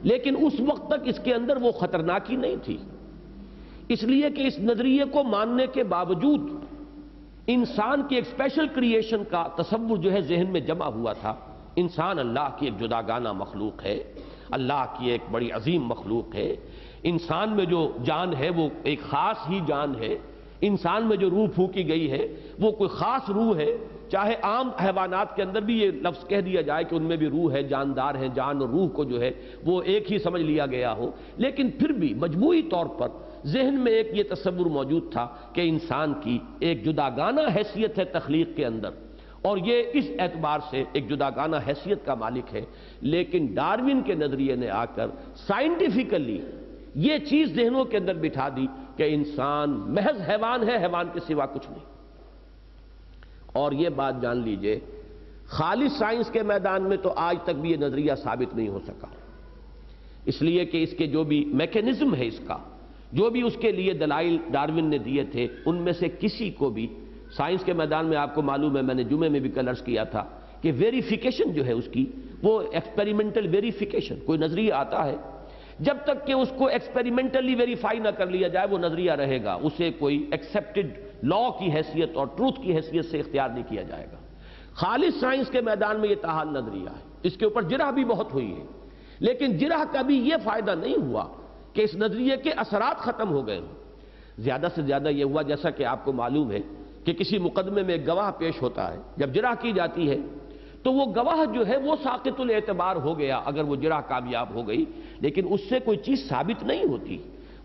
لیکن اس وقت تک اس کے اندر وہ خطرناکی نہیں تھی، اس لیے کہ اس نظریے کو ماننے کے باوجود انسان کی ایک اسپیشل کریشن کا تصور جو ہے ذہن میں جمع ہوا تھا۔ انسان اللہ کی ایک جداگانہ مخلوق ہے، اللہ کی ایک بڑی عظیم مخلوق ہے، انسان میں جو جان ہے وہ ایک خاص ہی جان ہے، انسان میں جو روح پھونکی گئی ہے وہ کوئی خاص روح ہے، چاہے عام حیوانات کے اندر بھی یہ لفظ کہہ دیا جائے کہ ان میں بھی روح ہے، جاندار ہیں، جان اور روح کو جو ہے وہ ایک ہی سمجھ لیا گیا ہو، لیکن پھر بھی مجموعی طور پر ذہن میں ایک یہ تصور موجود تھا کہ انسان کی ایک جداگانہ حیثیت ہے تخلیق کے اندر، اور یہ اس اعتبار سے ایک جداگانہ حیثیت کا مالک ہے۔ لیکن ڈارون کے نظریے نے آ کر سائنٹیفیکلی یہ چیز ذہنوں کے اندر بٹھا دی کہ انسان محض حیوان ہے، حیوان کے سوا کچھ نہیں۔ اور یہ بات جان لیجئے، خالص سائنس کے میدان میں تو آج تک بھی یہ نظریہ ثابت نہیں ہو سکا، اس لیے کہ اس کے جو بھی میکینزم ہے، اس کا جو بھی اس کے لیے دلائل ڈارون نے دیے تھے، ان میں سے کسی کو بھی سائنس کے میدان میں آپ کو معلوم ہے، میں نے جمعے میں بھی کل عرض کیا تھا کہ ویریفیکیشن جو ہے اس کی، وہ ایکسپیریمنٹل ویریفیکیشن، کوئی نظریہ آتا ہے جب تک کہ اس کو ایکسپیریمنٹلی ویریفائی نہ کر لیا جائے وہ نظریہ رہے گا، اسے کوئی ایکسیپٹڈ لا کی حیثیت اور ٹروتھ کی حیثیت سے اختیار نہیں کیا جائے گا۔ خالص سائنس کے میدان میں یہ تاحال نظریہ ہے، اس کے اوپر جرح بھی بہت ہوئی ہے، لیکن جرح کا بھی یہ فائدہ نہیں ہوا کہ اس نظریے کے اثرات ختم ہو گئے ہوں۔ زیادہ سے زیادہ یہ ہوا، جیسا کہ آپ کو معلوم ہے کہ کسی مقدمے میں ایک گواہ پیش ہوتا ہے، جب جرح کی جاتی ہے تو وہ گواہ جو ہے وہ ساقط الاعتبار ہو گیا اگر وہ جرح کامیاب ہو گئی، لیکن اس سے کوئی چیز ثابت نہیں ہوتی،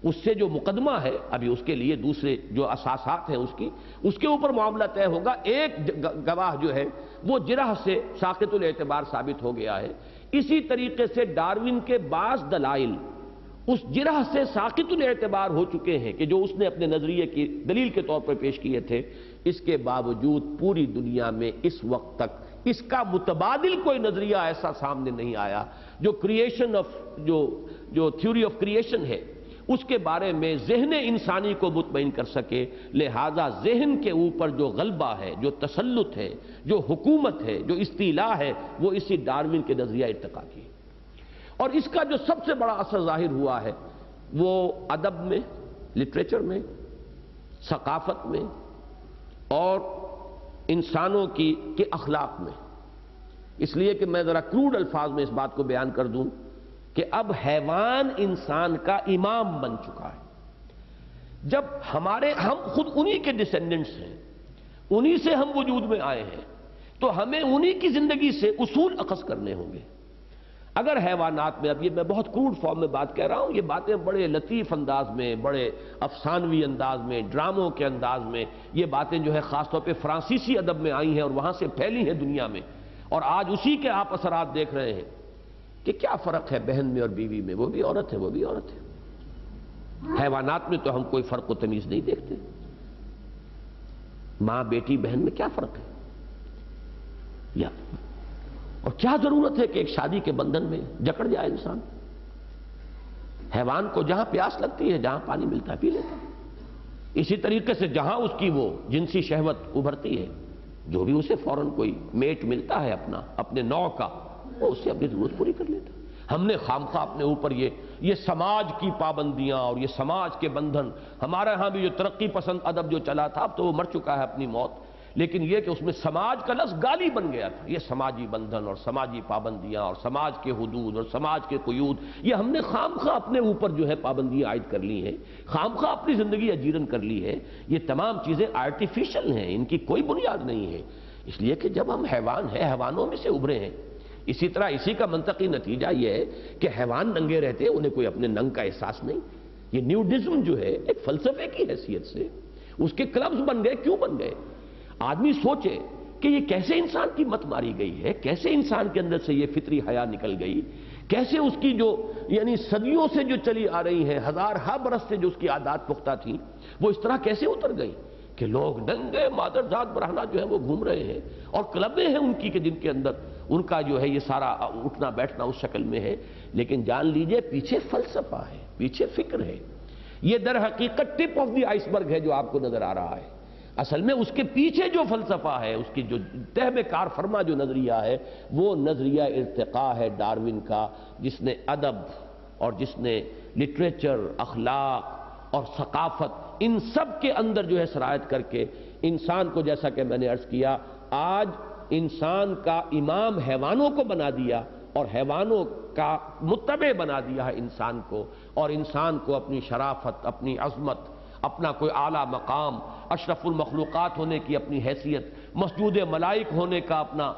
اس سے جو مقدمہ ہے ابھی اس کے لیے دوسرے جو اساسات ہیں اس کے اوپر معاملہ طے ہوگا۔ ایک گواہ جو ہے وہ جرح سے ساقط الاعتبار ثابت ہو گیا ہے۔ اسی طریقے سے ڈارون کے بعض دلائل اس جرح سے ساقط الاعتبار ہو چکے ہیں کہ جو اس نے اپنے نظریے کی دلیل کے طور پر پیش کیے تھے، اس کے باوجود پوری دنیا میں اس وقت تک اس کا متبادل کوئی نظریہ ایسا سامنے نہیں آیا جو کریشن آف جو تھیوری آف کریشن ہے اس کے بارے میں ذہن انسانی کو مطمئن کر سکے۔ لہذا ذہن کے اوپر جو غلبہ ہے، جو تسلط ہے، جو حکومت ہے، جو استیلاء ہے، وہ اسی ڈارون کے نظریہ ارتقاء کی۔ اور اس کا جو سب سے بڑا اثر ظاہر ہوا ہے وہ ادب میں، لٹریچر میں، ثقافت میں اور انسانوں کے اخلاق میں۔ اس لیے کہ میں ذرا کروڈ الفاظ میں اس بات کو بیان کر دوں کہ اب حیوان انسان کا امام بن چکا ہے۔ جب ہم خود انہی کے ڈسینڈنٹس ہیں، انہی سے ہم وجود میں آئے ہیں، تو ہمیں انہی کی زندگی سے اصول اخذ کرنے ہوں گے۔ اگر حیوانات میں، اب یہ میں بہت کروڈ فارم میں بات کہہ رہا ہوں، یہ باتیں بڑے لطیف انداز میں، بڑے افسانوی انداز میں، ڈراموں کے انداز میں، یہ باتیں جو ہے خاص طور پہ فرانسیسی ادب میں آئی ہیں اور وہاں سے پھیلی ہیں دنیا میں، اور آج اسی کے آپ اثرات دیکھ رہے ہیں کہ کیا فرق ہے بہن میں اور بیوی میں، وہ بھی عورت ہے، وہ بھی عورت ہے۔ حیوانات میں تو ہم کوئی فرق و تمیز نہیں دیکھتے، ماں بیٹی بہن میں کیا فرق ہے؟ یا اور کیا ضرورت ہے کہ ایک شادی کے بندھن میں جکڑ جائے انسان؟ حیوان کو جہاں پیاس لگتی ہے، جہاں پانی ملتا ہے پی لیتا ہے۔ اسی طریقے سے جہاں اس کی وہ جنسی شہوت ابھرتی ہے، جو بھی اسے فوراً کوئی میٹ ملتا ہے اپنے نوع کا، وہ اس سے اپنی ضرورت پوری کر لیتا ہے۔ ہم نے خامخواہ اپنے اوپر یہ سماج کی پابندیاں اور یہ سماج کے بندھن، ہمارے ہاں بھی جو ترقی پسند ادب جو چلا تھا اب تو وہ مر چکا ہے اپنی موت، لیکن یہ کہ اس میں سماج کا لفظ گالی بن گیا تھا۔ یہ سماجی بندھن اور سماجی پابندیاں اور سماج کے حدود اور سماج کے قیود، یہ ہم نے خامخواہ اپنے اوپر جو ہے پابندیاں عائد کر لی ہیں، خامخواہ اپنی زندگی اجیرن کر لی ہے۔ یہ تمام چیزیں آرٹیفیشل ہیں، ان کی کوئی بنیاد نہیں ہے، اس لیے کہ جب ہم حیوان ہیں، حیوانوں میں سے ابھرے ہیں۔ اسی طرح اسی کا منطقی نتیجہ یہ ہے کہ حیوان ننگے رہتے ہیں، انہیں کوئی اپنے ننگ کا احساس نہیں۔ یہ نیوڈزم جو ہے ایک فلسفے کی حیثیت سے اس کے کلبز بن گئے۔ کیوں بن گئے؟ آدمی سوچے کہ یہ کیسے انسان کی مت ماری گئی ہے، کیسے انسان کے اندر سے یہ فطری حیا نکل گئی، کیسے اس کی جو یعنی صدیوں سے جو چلی آ رہی ہیں، ہزارہا برس سے جو اس کی عادات پختہ تھیں، وہ اس طرح کیسے اتر گئی کہ لوگ ننگے مادرزاد برہنہ جو ہے وہ گھوم رہے ہیں، اور کلبیں ہیں ان کی کہ جن کے اندر ان کا جو ہے یہ سارا اٹھنا بیٹھنا اس شکل میں ہے۔ لیکن جان لیجئے پیچھے فلسفہ ہے، پیچھے فکر ہے۔ یہ در حقیقت ٹپ آف دی آئس برگ ہے جو آپ کو نظر آ رہا ہے۔ اصل میں اس کے پیچھے جو فلسفہ ہے، اس کی جو تہ میں کار فرما جو نظریہ ہے، وہ نظریہ ارتقاء ہے ڈارون کا، جس نے ادب اور جس نے لٹریچر، اخلاق اور ثقافت، ان سب کے اندر جو ہے سرایت کر کے انسان کو، جیسا کہ میں نے عرض کیا، آج انسان کا امام حیوانوں کو بنا دیا اور حیوانوں کا متبع بنا دیا ہے انسان کو، اور انسان کو اپنی شرافت، اپنی عظمت، اپنا کوئی اعلیٰ مقام، اشرف المخلوقات ہونے کی اپنی حیثیت، مسجود ملائک ہونے کا اپنا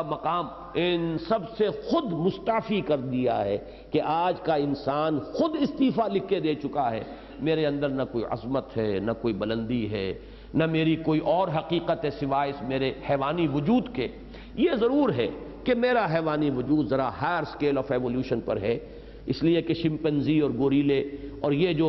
مقام، ان سب سے خود مستعفی کر دیا ہے کہ آج کا انسان خود استعفیٰ لکھ کے دے چکا ہے۔ میرے اندر نہ کوئی عظمت ہے، نہ کوئی بلندی ہے، نہ میری کوئی اور حقیقت ہے سوائے اس میرے حیوانی وجود کے۔ یہ ضرور ہے کہ میرا حیوانی وجود ذرا ہائر سکیل آف ایولیوشن پر ہے، اس لیے کہ شمپنزی اور گوریلے اور یہ جو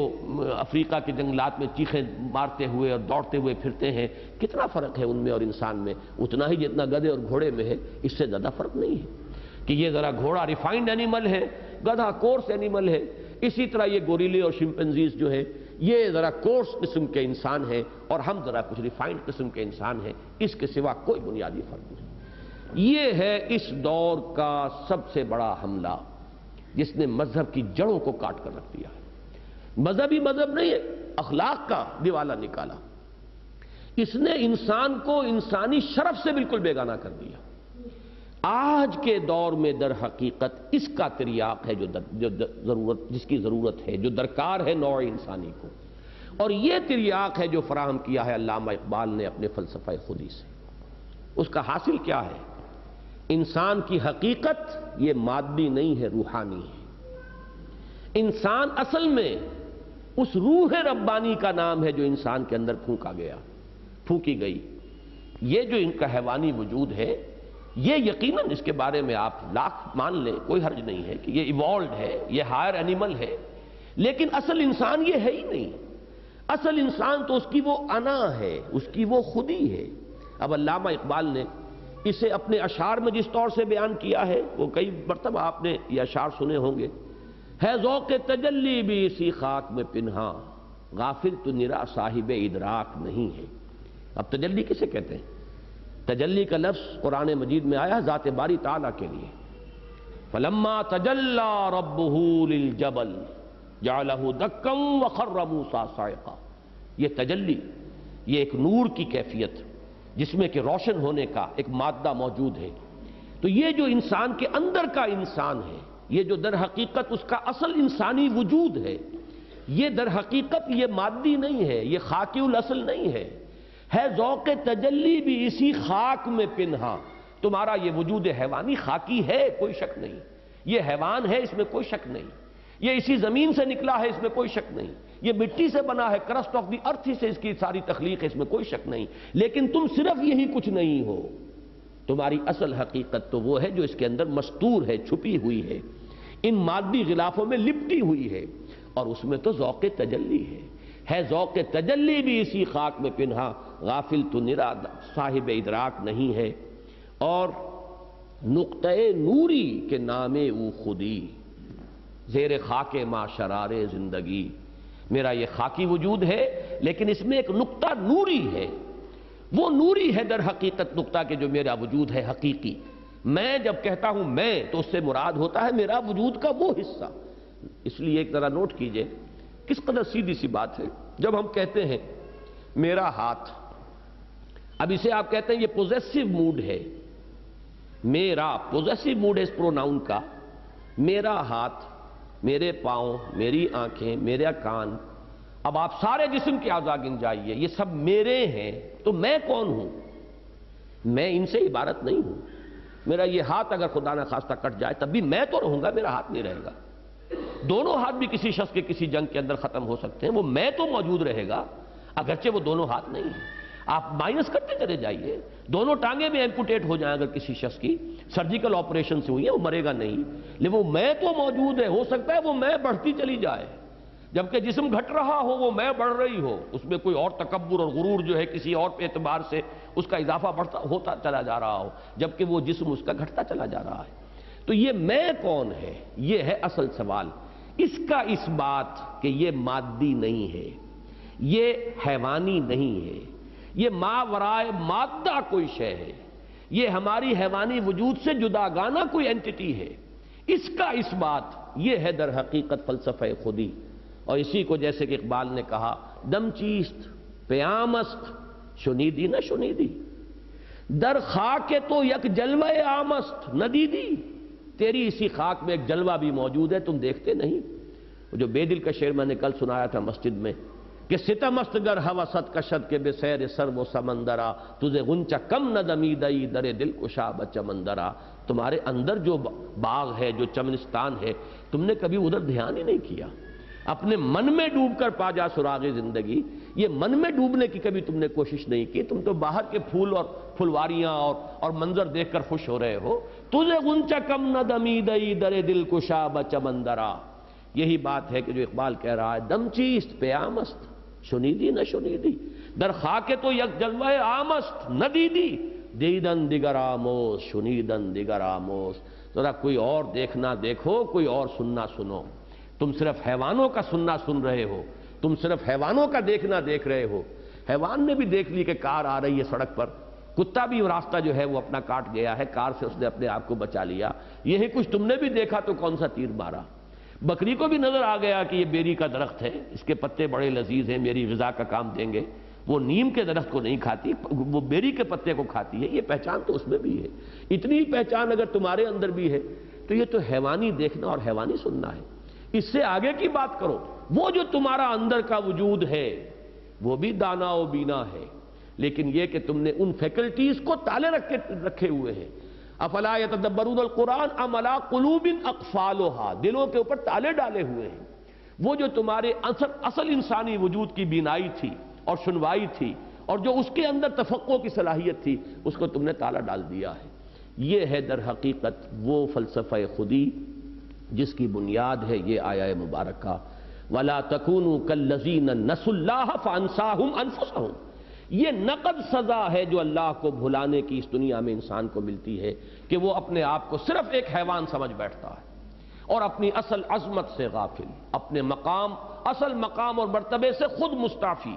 افریقہ کے جنگلات میں چیخیں مارتے ہوئے اور دوڑتے ہوئے پھرتے ہیں، کتنا فرق ہے ان میں اور انسان میں؟ اتنا ہی جتنا گدھے اور گھوڑے میں ہے، اس سے زیادہ فرق نہیں ہے کہ یہ ذرا گھوڑا ریفائنڈ اینیمل ہے، گدھا کورس اینیمل ہے، اسی طرح یہ گوریلے اور شمپنزیز جو ہے یہ ذرا کورس قسم کے انسان ہیں اور ہم ذرا کچھ ریفائنڈ قسم کے انسان ہیں، اس کے سوا کوئی بنیادی فرق نہیں۔ یہ ہے اس دور کا سب سے بڑا حملہ جس نے مذہب کی جڑوں کو کاٹ کر رکھ دیا ہے۔ مذہبی مذہب نہیں ہے، اخلاق کا دیوالہ نکالا، اس نے انسان کو انسانی شرف سے بالکل بیگانہ کر دیا۔ آج کے دور میں در حقیقت اس کا تریاق ہے جس کی ضرورت ہے، جو درکار ہے نوع انسانی کو، اور یہ تریاق ہے جو فراہم کیا ہے علامہ اقبال نے اپنے فلسفہ خودی سے۔ اس کا حاصل کیا ہے؟ انسان کی حقیقت یہ مادی نہیں ہے، روحانی ہے۔ انسان اصل میں اس روح ربانی کا نام ہے جو انسان کے اندر پھونکی گئی۔ یہ جو ان کا حیوانی وجود ہے، یہ یقیناً اس کے بارے میں آپ لاکھ مان لیں، کوئی حرج نہیں ہے کہ یہ ایوالڈ ہے، یہ ہائر اینیمل ہے، لیکن اصل انسان یہ ہے ہی نہیں۔ اصل انسان تو اس کی وہ انا ہے، اس کی وہ خودی ہے۔ اب علامہ اقبال نے اسے اپنے اشعار میں جس طور سے بیان کیا ہے، وہ کئی مرتبہ آپ نے یہ اشعار سنے ہوں گے، ہے ذوق تجلی بھی اسی خاک میں پنہاں، غافل تو نرا صاحب ادراک نہیں ہے۔ اب تجلی کسے کہتے ہیں؟ تجلی کا لفظ قرآن مجید میں آیا ذات باری تعالیٰ کے لیے، فلما تجلی ربہ للجبل جعلہ دکا وخر موسیٰ صاعقا۔ یہ تجلی، یہ ایک نور کی کیفیت جس میں کہ روشن ہونے کا ایک مادہ موجود ہے۔ تو یہ جو انسان کے اندر کا انسان ہے، یہ جو در حقیقت اس کا اصل انسانی وجود ہے، یہ در حقیقت یہ مادی نہیں ہے، یہ خاکی الاصل نہیں ہے ذوق تجلی بھی اسی خاک میں پنہا۔ تمہارا یہ وجود حیوانی خاکی ہے، کوئی شک نہیں، یہ حیوان ہے، اس میں کوئی شک نہیں، یہ اسی زمین سے نکلا ہے، اس میں کوئی شک نہیں، یہ مٹی سے بنا ہے، کرسٹ آف دی ارتھ ہی سے اس کی ساری تخلیق ہے، اس میں کوئی شک نہیں، لیکن تم صرف یہی کچھ نہیں ہو۔ تمہاری اصل حقیقت تو وہ ہے جو اس کے اندر مستور ہے، چھپی ہوئی ہے، ان مادی غلافوں میں لپٹی ہوئی ہے، اور اس میں تو ذوق تجلی ہے ذوق تجلی بھی اسی خاک میں پنہا، غافل تو نرا صاحب ادراک نہیں ہے۔ اور نقطۂ نوری کے نام او خودی، زیر خاک ما شرار زندگی۔ میرا یہ خاکی وجود ہے لیکن اس میں ایک نقطہ نوری ہے، وہ نوری ہے در حقیقت نقطہ کہ جو میرا وجود ہے حقیقی۔ میں جب کہتا ہوں میں تو اس سے مراد ہوتا ہے میرا وجود کا وہ حصہ۔ اس لیے ایک ذرا نوٹ کیجئے کس قدر سیدھی سی بات ہے، جب ہم کہتے ہیں میرا ہاتھ، اب اسے آپ کہتے ہیں یہ پوزیسو موڈ ہے، میرا پوزیسو موڈ ہے اس پروناؤن کا، میرا ہاتھ، میرے پاؤں، میری آنکھیں، میرا کان، اب آپ سارے جسم کے اعضاء گن جائیے، یہ سب میرے ہیں، تو میں کون ہوں؟ میں ان سے عبارت نہیں ہوں۔ میرا یہ ہاتھ اگر خدا نہ خواستہ کٹ جائے تب بھی میں تو رہوں گا، میرا ہاتھ نہیں رہے گا۔ دونوں ہاتھ بھی کسی شخص کے کسی جنگ کے اندر ختم ہو سکتے ہیں، وہ میں تو موجود رہے گا اگرچہ وہ دونوں ہاتھ نہیں ہیں۔ آپ مائنس کرتے چلے جائیے، دونوں ٹانگیں بھی ایمپوٹیٹ ہو جائیں اگر کسی شخص کی سرجیکل آپریشن سے ہوئی ہے، وہ مرے گا نہیں، لیکن وہ میں تو موجود ہے۔ ہو سکتا ہے وہ میں بڑھتی چلی جائے، جبکہ جسم گھٹ رہا ہو وہ میں بڑھ رہی ہو، اس میں کوئی اور تکبر اور غرور جو ہے کسی اور اعتبار سے اس کا اضافہ بڑھتا ہوتا چلا جا رہا ہو، جبکہ وہ جسم اس کا گھٹتا چلا جا رہا ہے۔ تو یہ میں کون ہے، یہ ہے اصل سوال۔ اس کا اس بات کہ یہ مادی نہیں ہے، یہ حیوانی نہیں ہے، یہ ماورائے مادہ کوئی شے ہے، یہ ہماری حیوانی وجود سے جداگانہ کوئی اینٹیٹی ہے، اس کا اس بات یہ ہے در حقیقت فلسفہ خودی۔ اور اسی کو جیسے کہ اقبال نے کہا دم چیست پیامست شنیدی نہ شنیدی، در خاک تو یک جلوہ عامست ندیدی، تیری اسی خاک میں ایک جلوہ بھی موجود ہے، تم دیکھتے نہیں۔ جو بے دل کا شعر میں نے کل سنایا تھا مسجد میں کہ ستمست گر ہوست کشد کے بے سیر سر و سمندرا، تجھے غنچہ کم نہ دمیدئی در دل کشا بچمندرا۔ تمہارے اندر جو باغ ہے، جو چمنستان ہے، تم نے کبھی ادھر دھیان ہی نہیں کیا۔ اپنے من میں ڈوب کر پا جا سراغ زندگی، یہ من میں ڈوبنے کی کبھی تم نے کوشش نہیں کی۔ تم تو باہر کے پھول اور پھلواریاں اور منظر دیکھ کر خوش ہو رہے ہو۔ تجھے غنچہ کم نہ دمیدئی در دل کشا بچمندرا، یہی بات ہے کہ جو اقبال کہہ رہا ہے، دم چیست پیام است شنیدی نہ شنیدی، در خاک تو یک جلوہ عام است نہ دیدی، دیدن دیگر آموز شنیدن دیگر آموز۔ ذرا کوئی اور دیکھنا دیکھو، کوئی اور سننا سنو۔ تم صرف حیوانوں کا سننا سن رہے ہو، تم صرف حیوانوں کا دیکھنا دیکھ رہے ہو۔ حیوان نے بھی دیکھ لی کہ کار آ رہی ہے سڑک پر، کتا بھی راستہ جو ہے وہ اپنا کاٹ گیا ہے، کار سے اس نے اپنے آپ کو بچا لیا۔ یہی کچھ تم نے بھی دیکھا تو کون سا تیر مارا؟ بکری کو بھی نظر آ گیا کہ یہ بیری کا درخت ہے، اس کے پتے بڑے لذیذ ہیں، میری غذا کا کام دیں گے۔ وہ نیم کے درخت کو نہیں کھاتی، وہ بیری کے پتے کو کھاتی ہے۔ یہ پہچان تو اس میں بھی ہے۔ اتنی پہچان اگر تمہارے اندر بھی ہے تو یہ تو حیوانی دیکھنا اور حیوانی سننا ہے۔ اس سے آگے کی بات کرو، وہ جو تمہارا اندر کا وجود ہے وہ بھی دانا و بینا ہے، لیکن یہ کہ تم نے ان فیکلٹیز کو تالے رکھے ہوئے ہیں۔ افلا یتدبرون القرآن ام علی قلوب اقفالھا، دلوں کے اوپر تالے ڈالے ہوئے ہیں۔ وہ جو تمہارے اصل انسانی وجود کی بینائی تھی اور سنوائی تھی اور جو اس کے اندر تفقع کی صلاحیت تھی، اس کو تم نے تالا ڈال دیا ہے۔ یہ ہے در حقیقت وہ فلسفہ خودی جس کی بنیاد ہے یہ آیہ مبارکہ، وَلَا تَكُونُوا كَالَّذِينَ نَسُوا اللَّهَ فَأَنسَاهُمْ أَنفُسَهُمْ۔ یہ نقد سزا ہے جو اللہ کو بھلانے کی اس دنیا میں انسان کو ملتی ہے کہ وہ اپنے آپ کو صرف ایک حیوان سمجھ بیٹھتا ہے اور اپنی اصل عظمت سے غافل، اپنے مقام، اصل مقام اور مرتبے سے خود مستعفی۔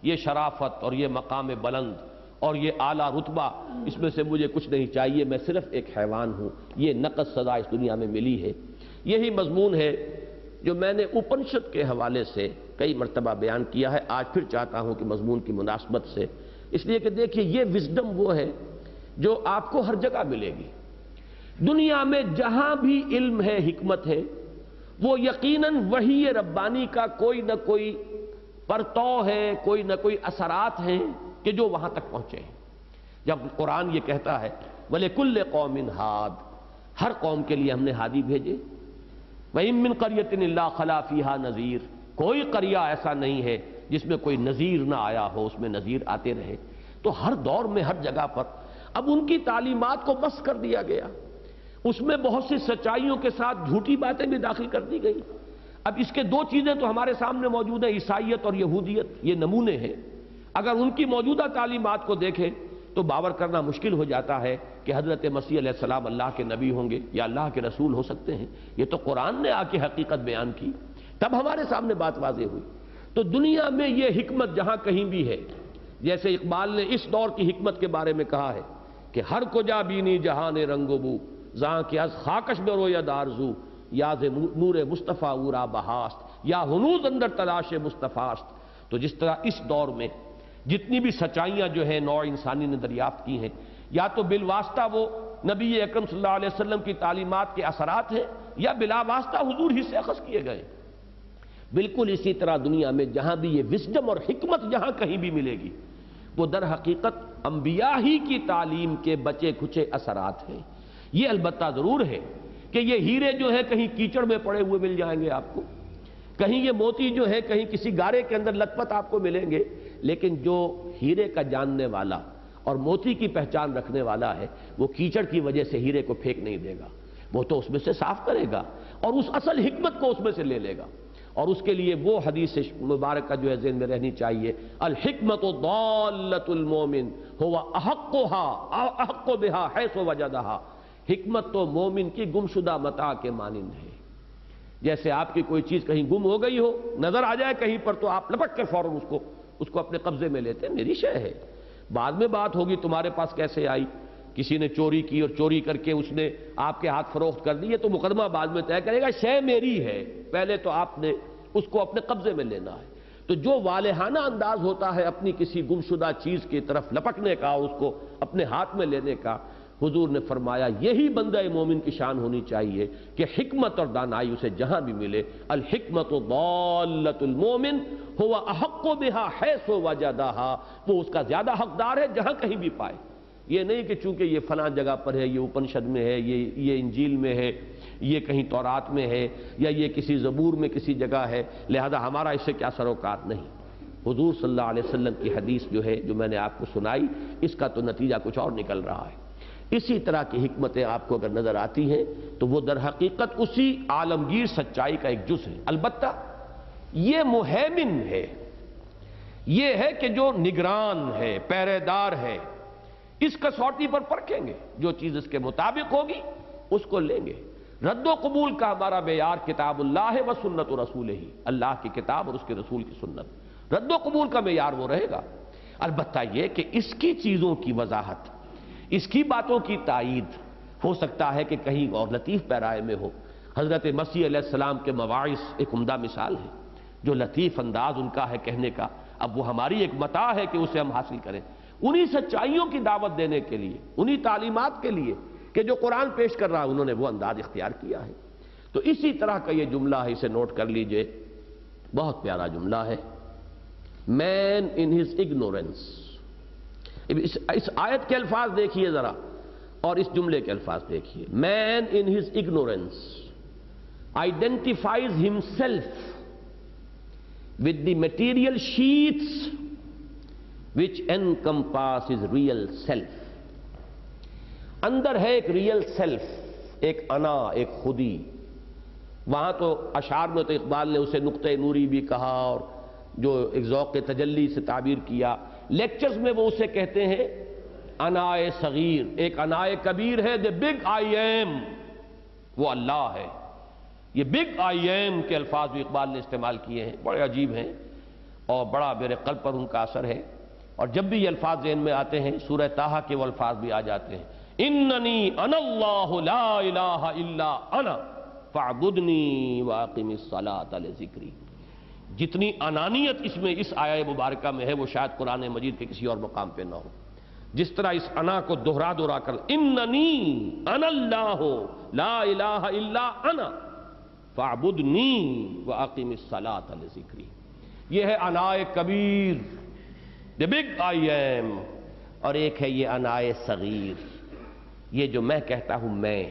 یہ شرافت اور یہ مقام بلند اور یہ اعلیٰ رتبہ، اس میں سے مجھے کچھ نہیں چاہیے، میں صرف ایک حیوان ہوں، یہ نقد سزا اس دنیا میں ملی ہے۔ یہی مضمون ہے جو میں نے اپنشد کے حوالے سے کئی مرتبہ بیان کیا ہے، آج پھر چاہتا ہوں کہ مضمون کی مناسبت سے، اس لیے کہ دیکھیے یہ وزڈم وہ ہے جو آپ کو ہر جگہ ملے گی۔ دنیا میں جہاں بھی علم ہے، حکمت ہے، وہ یقیناً وحی ربانی کا کوئی نہ کوئی پرتو ہے، کوئی نہ کوئی اثرات ہیں کہ جو وہاں تک پہنچے ہیں۔ جب قرآن یہ کہتا ہے وَلِكُلِّ قَوْمٍ ہاد، ہر قوم کے لیے ہم نے ہادی بھیجے، وَإِن مِّن قَرْيَةٍ إِلَّا خَلَا فِيهَا نَذِيرٌ، کوئی قریہ ایسا نہیں ہے جس میں کوئی نذیر نہ آیا ہو، اس میں نذیر آتے رہے۔ تو ہر دور میں ہر جگہ پر اب ان کی تعلیمات کو بس کر دیا گیا، اس میں بہت سی سچائیوں کے ساتھ جھوٹی باتیں بھی داخل کر دی گئی۔ اب اس کے دو چیزیں تو ہمارے سامنے موجود ہیں، عیسائیت اور یہودیت، یہ نمونے ہیں۔ اگر ان کی موجودہ تعلیمات کو دیکھیں تو باور کرنا مشکل ہو جاتا ہے کہ حضرت مسیح علیہ السلام اللہ کے نبی ہوں گے یا اللہ کے رسول ہو سکتے ہیں۔ یہ تو قرآن نے آ کے حقیقت بیان کی، تب ہمارے سامنے بات واضح ہوئی۔ تو دنیا میں یہ حکمت جہاں کہیں بھی ہے، جیسے اقبال نے اس دور کی حکمت کے بارے میں کہا ہے کہ ہر کجا بینی جہان رنگ و بو، زاں کہ از خاکش برو یا دارزو، یا ز نور مصطفیٰ اورا بہاست، یا ہنوز اندر تلاش مصطفیٰست۔ تو جس طرح اس دور میں جتنی بھی سچائیاں جو ہیں نوع انسانی نے دریافت کی ہیں، یا تو بالواسطہ وہ نبی اکرم صلی اللہ علیہ وسلم کی تعلیمات کے اثرات ہیں، یا بلا واسطہ حضور ہی سے اخذ کیے گئے۔ بالکل اسی طرح دنیا میں جہاں بھی یہ وزڈم اور حکمت جہاں کہیں بھی ملے گی، وہ در حقیقت انبیاء ہی کی تعلیم کے بچے کھچے اثرات ہیں۔ یہ البتہ ضرور ہے کہ یہ ہیرے جو ہے کہیں کیچڑ میں پڑے ہوئے مل جائیں گے آپ کو، کہیں یہ موتی جو ہے کہیں کسی گارے کے اندر لت پت آپ کو ملیں گے، لیکن جو ہیرے کا جاننے والا اور موتی کی پہچان رکھنے والا ہے، وہ کیچڑ کی وجہ سے ہیرے کو پھینک نہیں دے گا، وہ تو اس میں سے صاف کرے گا اور اس اصل حکمت کو اس میں سے لے لے گا۔ اور اس کے لیے وہ حدیث مبارکہ جو ہے ذہن میں رہنی چاہیے، الحکمت ضالۃ المومن هو احق بها حیث وجدها، حکمت تو مومن کی گمشدہ متاع کے مانند ہے۔ جیسے آپ کی کوئی چیز کہیں گم ہو گئی ہو، نظر آ جائے کہیں پر تو آپ لپٹ کے فوراً اس کو اپنے قبضے میں لیتے ہیں، میری شے ہے، بعد میں بات ہوگی تمہارے پاس کیسے آئی، کسی نے چوری کی اور چوری کر کے اس نے آپ کے ہاتھ فروخت کر دی، تو مقدمہ بعد میں طے کرے گا، شے میری ہے، پہلے تو آپ نے اس کو اپنے قبضے میں لینا ہے۔ تو جو والہانہ انداز ہوتا ہے اپنی کسی گمشدہ چیز کی طرف لپکنے کا، اس کو اپنے ہاتھ میں لینے کا، حضور نے فرمایا یہی بندہ مومن کی شان ہونی چاہیے کہ حکمت اور دانائی اسے جہاں بھی ملے، الحکمت ضالۃ المومن هو احق بها حیث وجدها، وہ اس کا زیادہ حقدار ہے جہاں کہیں بھی پائے۔ یہ نہیں کہ چونکہ یہ فلاں جگہ پر ہے، یہ اپنشد میں ہے، یہ انجیل میں ہے، یہ کہیں تورات میں ہے، یا یہ کسی زبور میں کسی جگہ ہے، لہذا ہمارا اس سے کیا سروکار نہیں۔ حضور صلی اللہ علیہ وسلم کی حدیث جو ہے جو میں نے آپ کو سنائی، اس کا تو نتیجہ کچھ اور نکل رہا ہے۔ اسی طرح کی حکمتیں آپ کو اگر نظر آتی ہیں تو وہ در حقیقت اسی عالمگیر سچائی کا ایک جز ہے. البتہ یہ مہیمن ہے، یہ ہے کہ جو نگران ہے، پہرے دار ہے. اس کسوٹی پر پرکھیں گے، جو چیز اس کے مطابق ہوگی اس کو لیں گے. رد و قبول کا ہمارا معیار کتاب اللہ و سنت رسول ہی، اللہ کی کتاب اور اس کے رسول کی سنت. رد و قبول کا معیار وہ رہے گا. البتہ یہ کہ اس کی چیزوں کی وضاحت، اس کی باتوں کی تائید ہو سکتا ہے کہ کہیں اور لطیف پیرائے میں ہو. حضرت مسیح علیہ السلام کے مواعظ ایک عمدہ مثال ہے، جو لطیف انداز ان کا ہے کہنے کا. اب وہ ہماری ایک متاع ہے کہ اسے ہم حاصل کریں، انہی سچائیوں کی دعوت دینے کے لیے، انہی تعلیمات کے لیے کہ جو قرآن پیش کر رہا ہے. انہوں نے وہ انداز اختیار کیا ہے. تو اسی طرح کا یہ جملہ ہے، اسے نوٹ کر لیجئے، بہت پیارا جملہ ہے. مین ان ہز اگنورینس. اس آیت کے الفاظ دیکھیے ذرا اور اس جملے کے الفاظ دیکھیے. Man in his ignorance identifies himself with the material sheets which encompass his real self. اندر ہے ایک ریئل سیلف، ایک انا، ایک خودی. وہاں تو اشعار میں تو اقبال نے اسے نقطۂ نوری بھی کہا اور جو ایک ذوق تجلی سے تعبیر کیا. لیکچرز میں وہ اسے کہتے ہیں انائے صغیر. ایک انائے کبیر ہے، the big I am، وہ اللہ ہے. یہ بگ آئی ایم کے الفاظ بھی اقبال نے استعمال کیے ہیں، بڑے عجیب ہیں اور بڑا میرے قلب پر ان کا اثر ہے. اور جب بھی یہ الفاظ ذہن میں آتے ہیں سورہ طٰہٰ کے وہ الفاظ بھی آ جاتے ہیں. اننی انا اللہ لا الہ الا انا فاعبدنی واقم الصلاۃ لذکری. جتنی انانیت اس آیہ مبارکہ میں ہے وہ شاید قرآن مجید کے کسی اور مقام پہ نہ ہو. جس طرح اس انا کو دہرا کر اننی انا اللہ لا الہ الا انا فاعبدنی واقم الصلاۃ لذکری. یہ ہے انائے کبیر، the big I am. اور ایک ہے یہ انائے صغیر، یہ جو میں کہتا ہوں میں،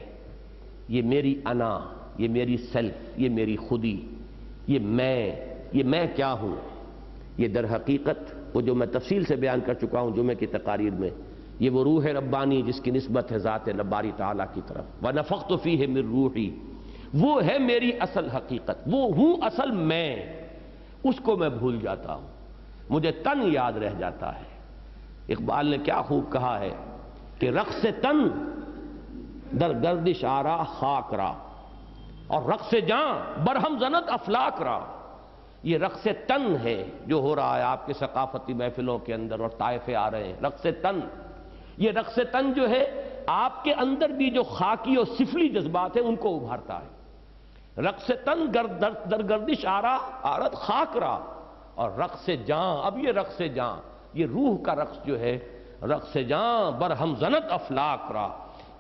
یہ میری انا، یہ میری سیلف، یہ میری خودی، یہ میں کیا ہوں. یہ در حقیقت وہ جو میں تفصیل سے بیان کر چکا ہوں جمعے کی تقاریر میں، یہ وہ روح ربانی جس کی نسبت ہے ذات باری تعالیٰ کی طرف. وَنَفَخْتُ فِيهِ مِن رُوحِي، وہ ہے میری اصل حقیقت، وہ ہوں اصل میں. اس کو میں بھول جاتا ہوں، مجھے تن یاد رہ جاتا ہے. اقبال نے کیا خوب کہا ہے کہ رقص تن در گردش آرا خاک را اور رقص جاں برہم زنت افلاک را. یہ رقص تن ہے جو ہو رہا ہے آپ کے ثقافتی محفلوں کے اندر اور طائفے آ رہے ہیں. رقص تن، یہ رقص تن جو ہے آپ کے اندر بھی جو خاکی اور سفلی جذبات ہیں ان کو ابھارتا ہے. رقص تن در گردش آرا آرت خاک را اور رقص جاں. اب یہ رقص جاں، یہ روح کا رقص جو ہے، رقص جاں برہم زنت افلاک را.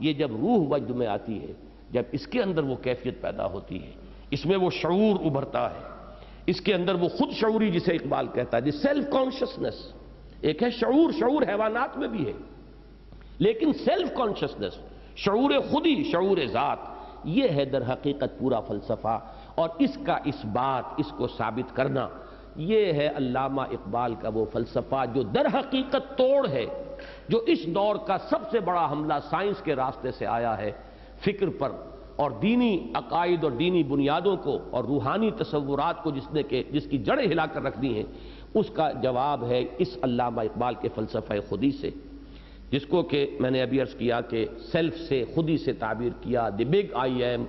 یہ جب روح وجد میں آتی ہے، جب اس کے اندر وہ کیفیت پیدا ہوتی ہے، اس میں وہ شعور ابھرتا ہے، اس کے اندر وہ خود شعوری جسے اقبال کہتا ہے، سیلف کانشسنس. ایک ہے شعور حیوانات میں بھی ہے، لیکن سیلف کانشسنس، شعور خودی، شعور ذات، یہ ہے در حقیقت پورا فلسفہ. اور اس کا اس بات، اس کو ثابت کرنا، یہ ہے علامہ اقبال کا وہ فلسفہ جو در حقیقت توڑ ہے، جو اس دور کا سب سے بڑا حملہ سائنس کے راستے سے آیا ہے فکر پر، اور دینی عقائد اور دینی بنیادوں کو اور روحانی تصورات کو جس کی جڑیں ہلا کر رکھ دی ہیں. اس کا جواب ہے اس علامہ اقبال کے فلسفہ خودی سے، جس کو کہ میں نے ابھی عرض کیا کہ سیلف سے، خودی سے تعبیر کیا، دی بگ آئی ایم.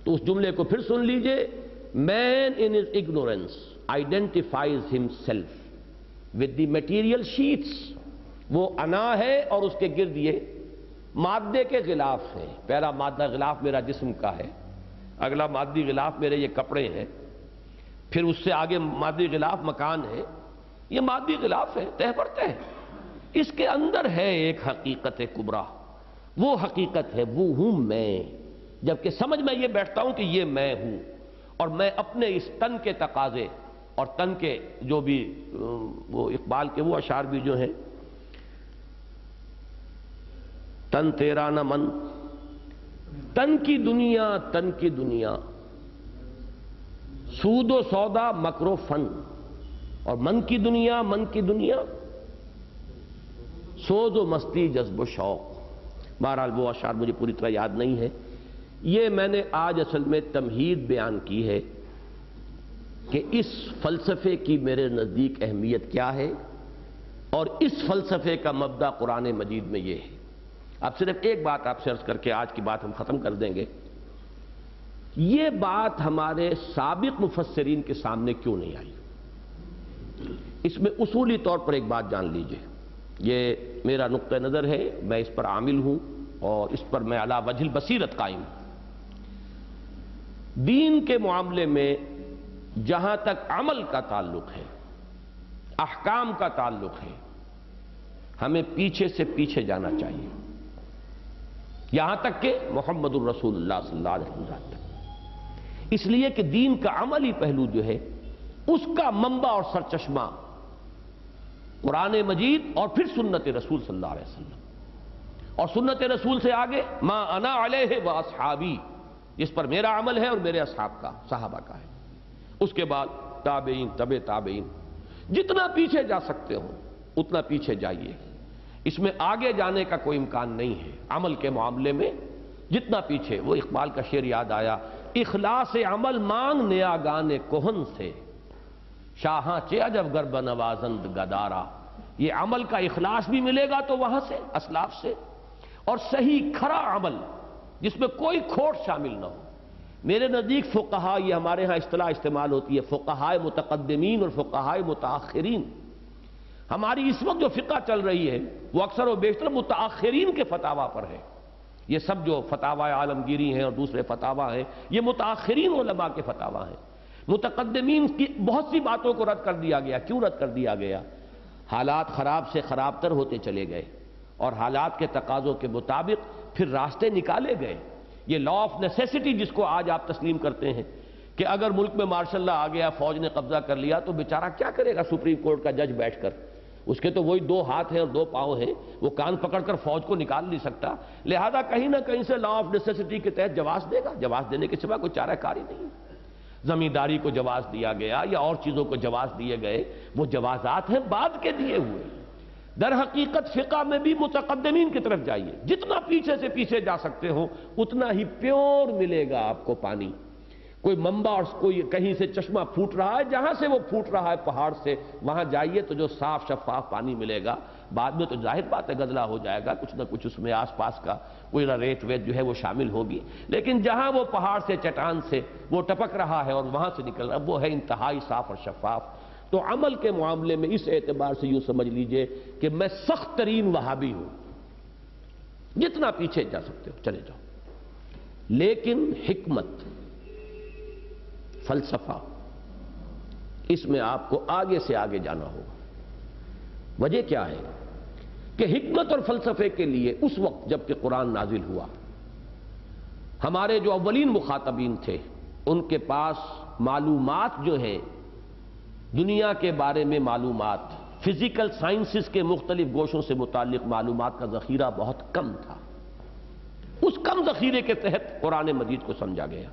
تو اس جملے کو پھر سن لیجئے. Man in his ignorance identifies himself with the material sheets. وہ انا ہے اور اس کے گرد یہ مادے کے غلاف ہیں. پہلا مادہ غلاف میرا جسم کا ہے، اگلا مادی غلاف میرے یہ کپڑے ہیں، پھر اس سے آگے مادی غلاف مکان ہے. یہ مادی غلاف ہے، تہ پر تہ. اس کے اندر ہے ایک حقیقت کبریٰ. وہ حقیقت ہے، وہ ہوں میں. جبکہ سمجھ میں یہ بیٹھتا ہوں کہ یہ میں ہوں، اور میں اپنے اس تن کے تقاضے اور تن کے جو بھی وہ اقبال کے وہ اشعار بھی جو ہیں، تن تیرا نہ من، تن کی دنیا سود و سودا مکر و فن، اور من کی دنیا سوز و مستی جذب و شوق. بہرحال وہ اشعار مجھے پوری طرح یاد نہیں ہے. یہ میں نے آج اصل میں تمہید بیان کی ہے کہ اس فلسفے کی میرے نزدیک اہمیت کیا ہے، اور اس فلسفے کا مبدا قرآن مجید میں یہ ہے. اب صرف ایک بات آپ سے عرض کر کے آج کی بات ہم ختم کر دیں گے. یہ بات ہمارے سابق مفسرین کے سامنے کیوں نہیں آئی؟ اس میں اصولی طور پر ایک بات جان لیجئے، یہ میرا نقطہ نظر ہے، میں اس پر عامل ہوں اور اس پر میں علی وجہ البصیرت قائم ہوں. دین کے معاملے میں جہاں تک عمل کا تعلق ہے، احکام کا تعلق ہے، ہمیں پیچھے سے پیچھے جانا چاہیے، یہاں تک کہ محمد الرسول اللہ صلی اللہ علیہ وسلم تک. اس لیے کہ دین کا عملی پہلو جو ہے اس کا منبع اور سرچشمہ قرآن مجید اور پھر سنت رسول صلی اللہ علیہ وسلم، اور سنت رسول سے آگے ما انا علیہ و اصحابی، جس پر میرا عمل ہے اور میرے اصحاب کا، صحابہ کا ہے. اس کے بعد تابعین، تبع تابعین، جتنا پیچھے جا سکتے ہو اتنا پیچھے جائیے. اس میں آگے جانے کا کوئی امکان نہیں ہے عمل کے معاملے میں. جتنا پیچھے، وہ اقبال کا شعر یاد آیا، اخلاص عمل مانگ نیاگان کہن سے، شاہاں چے عجب گر بنوازند گدارا. یہ عمل کا اخلاص بھی ملے گا تو وہاں سے، اسلاف سے، اور صحیح کھرا عمل جس میں کوئی کھوٹ شامل نہ ہو. میرے نزدیک فقہا، یہ ہمارے ہاں اصطلاح استعمال ہوتی ہے فقہائے متقدمین اور فقہائے متاخرین. ہماری اس وقت جو فقہ چل رہی ہے وہ اکثر و بیشتر متاخرین کے فتاوی پر ہے. یہ سب جو فتاوی عالمگیری ہیں اور دوسرے فتاوی ہیں یہ متاخرین علماء کے فتاوی ہیں. متقدمین کی بہت سی باتوں کو رد کر دیا گیا. کیوں رد کر دیا گیا؟ حالات خراب سے خراب تر ہوتے چلے گئے اور حالات کے تقاضوں کے مطابق پھر راستے نکالے گئے. یہ لا آف نیسیسٹی جس کو آج آپ تسلیم کرتے ہیں کہ اگر ملک میں مارشل لا آ گیا، فوج نے قبضہ کر لیا تو بیچارہ کیا کرے گا سپریم کورٹ کا جج بیٹھ کر؟ اس کے تو وہی 2 ہاتھ ہیں اور 2 پاؤں ہیں، وہ کان پکڑ کر فوج کو نکال نہیں سکتا. لہذا کہیں نہ کہیں سے لا آف نیسیسٹی کے تحت جواز دے گا. جواز دینے کے سوا کوئی چارہ کاری نہیں. زمینداری کو جواز دیا گیا یا اور چیزوں کو جواز دیے گئے، وہ جوازات ہیں بعد کے دیے ہوئے. در حقیقت فقہ میں بھی متقدمین کی طرف جائیے، جتنا پیچھے سے پیچھے جا سکتے ہو اتنا ہی پیور ملے گا آپ کو پانی. کوئی منبع اور کوئی کہیں سے چشمہ پھوٹ رہا ہے، جہاں سے وہ پھوٹ رہا ہے پہاڑ سے، وہاں جائیے تو جو صاف شفاف پانی ملے گا. بعد میں تو ظاہر بات ہے گدلا ہو جائے گا، کچھ نہ کچھ اس میں آس پاس کا کوئی ریت ویت جو ہے وہ شامل ہوگی. لیکن جہاں وہ پہاڑ سے، چٹان سے وہ ٹپک رہا ہے اور وہاں سے نکل رہا ہے، وہ ہے انتہائی صاف اور شفاف. تو عمل کے معاملے میں اس اعتبار سے یوں سمجھ لیجئے کہ میں سخت ترین وہابی ہوں. جتنا پیچھے جا سکتے ہو چلے جاؤ، لیکن حکمت، فلسفہ، اس میں آپ کو آگے سے آگے جانا ہوگا. وجہ کیا ہے کہ حکمت اور فلسفے کے لیے اس وقت جب کہ قرآن نازل ہوا، ہمارے جو اولین مخاطبین تھے ان کے پاس معلومات جو ہیں دنیا کے بارے میں، معلومات فزیکل سائنسز کے مختلف گوشوں سے متعلق معلومات کا ذخیرہ بہت کم تھا. اس کم ذخیرے کے تحت قرآن مجید کو سمجھا گیا.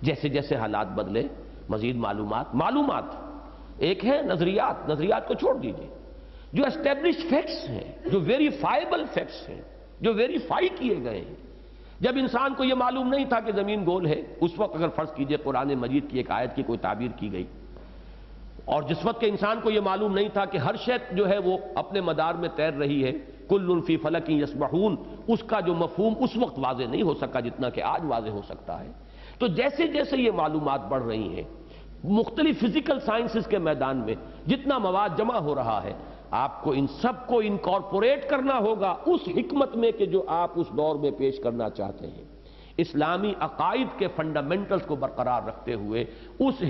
جیسے جیسے حالات بدلے مزید معلومات ایک ہے نظریات کو چھوڑ دیجئے، جو اسٹیبلش فیکٹس ہیں، جو ویریفائبل فیکٹس ہیں، جو ویریفائی کیے گئے ہیں. جب انسان کو یہ معلوم نہیں تھا کہ زمین گول ہے، اس وقت اگر فرض کیجئے قرآن مجید کی ایک آیت کی کوئی تعبیر کی گئی، اور جس وقت کہ انسان کو یہ معلوم نہیں تھا کہ ہر شے جو ہے وہ اپنے مدار میں تیر رہی ہے، کل فی فلک یسبحون، اس کا جو مفہوم اس وقت واضح نہیں ہو سکا جتنا کہ آج واضح ہو سکتا ہے. تو جیسے جیسے یہ معلومات بڑھ رہی ہیں مختلف فزیکل سائنسز کے میدان میں، جتنا مواد جمع ہو رہا ہے، آپ کو ان سب کو انکارپوریٹ کرنا ہوگا اس حکمت میں کہ جو آپ اس دور میں پیش کرنا چاہتے ہیں. اسلامی عقائد کے فنڈامنٹلز کو برقرار رکھتے ہوئے اس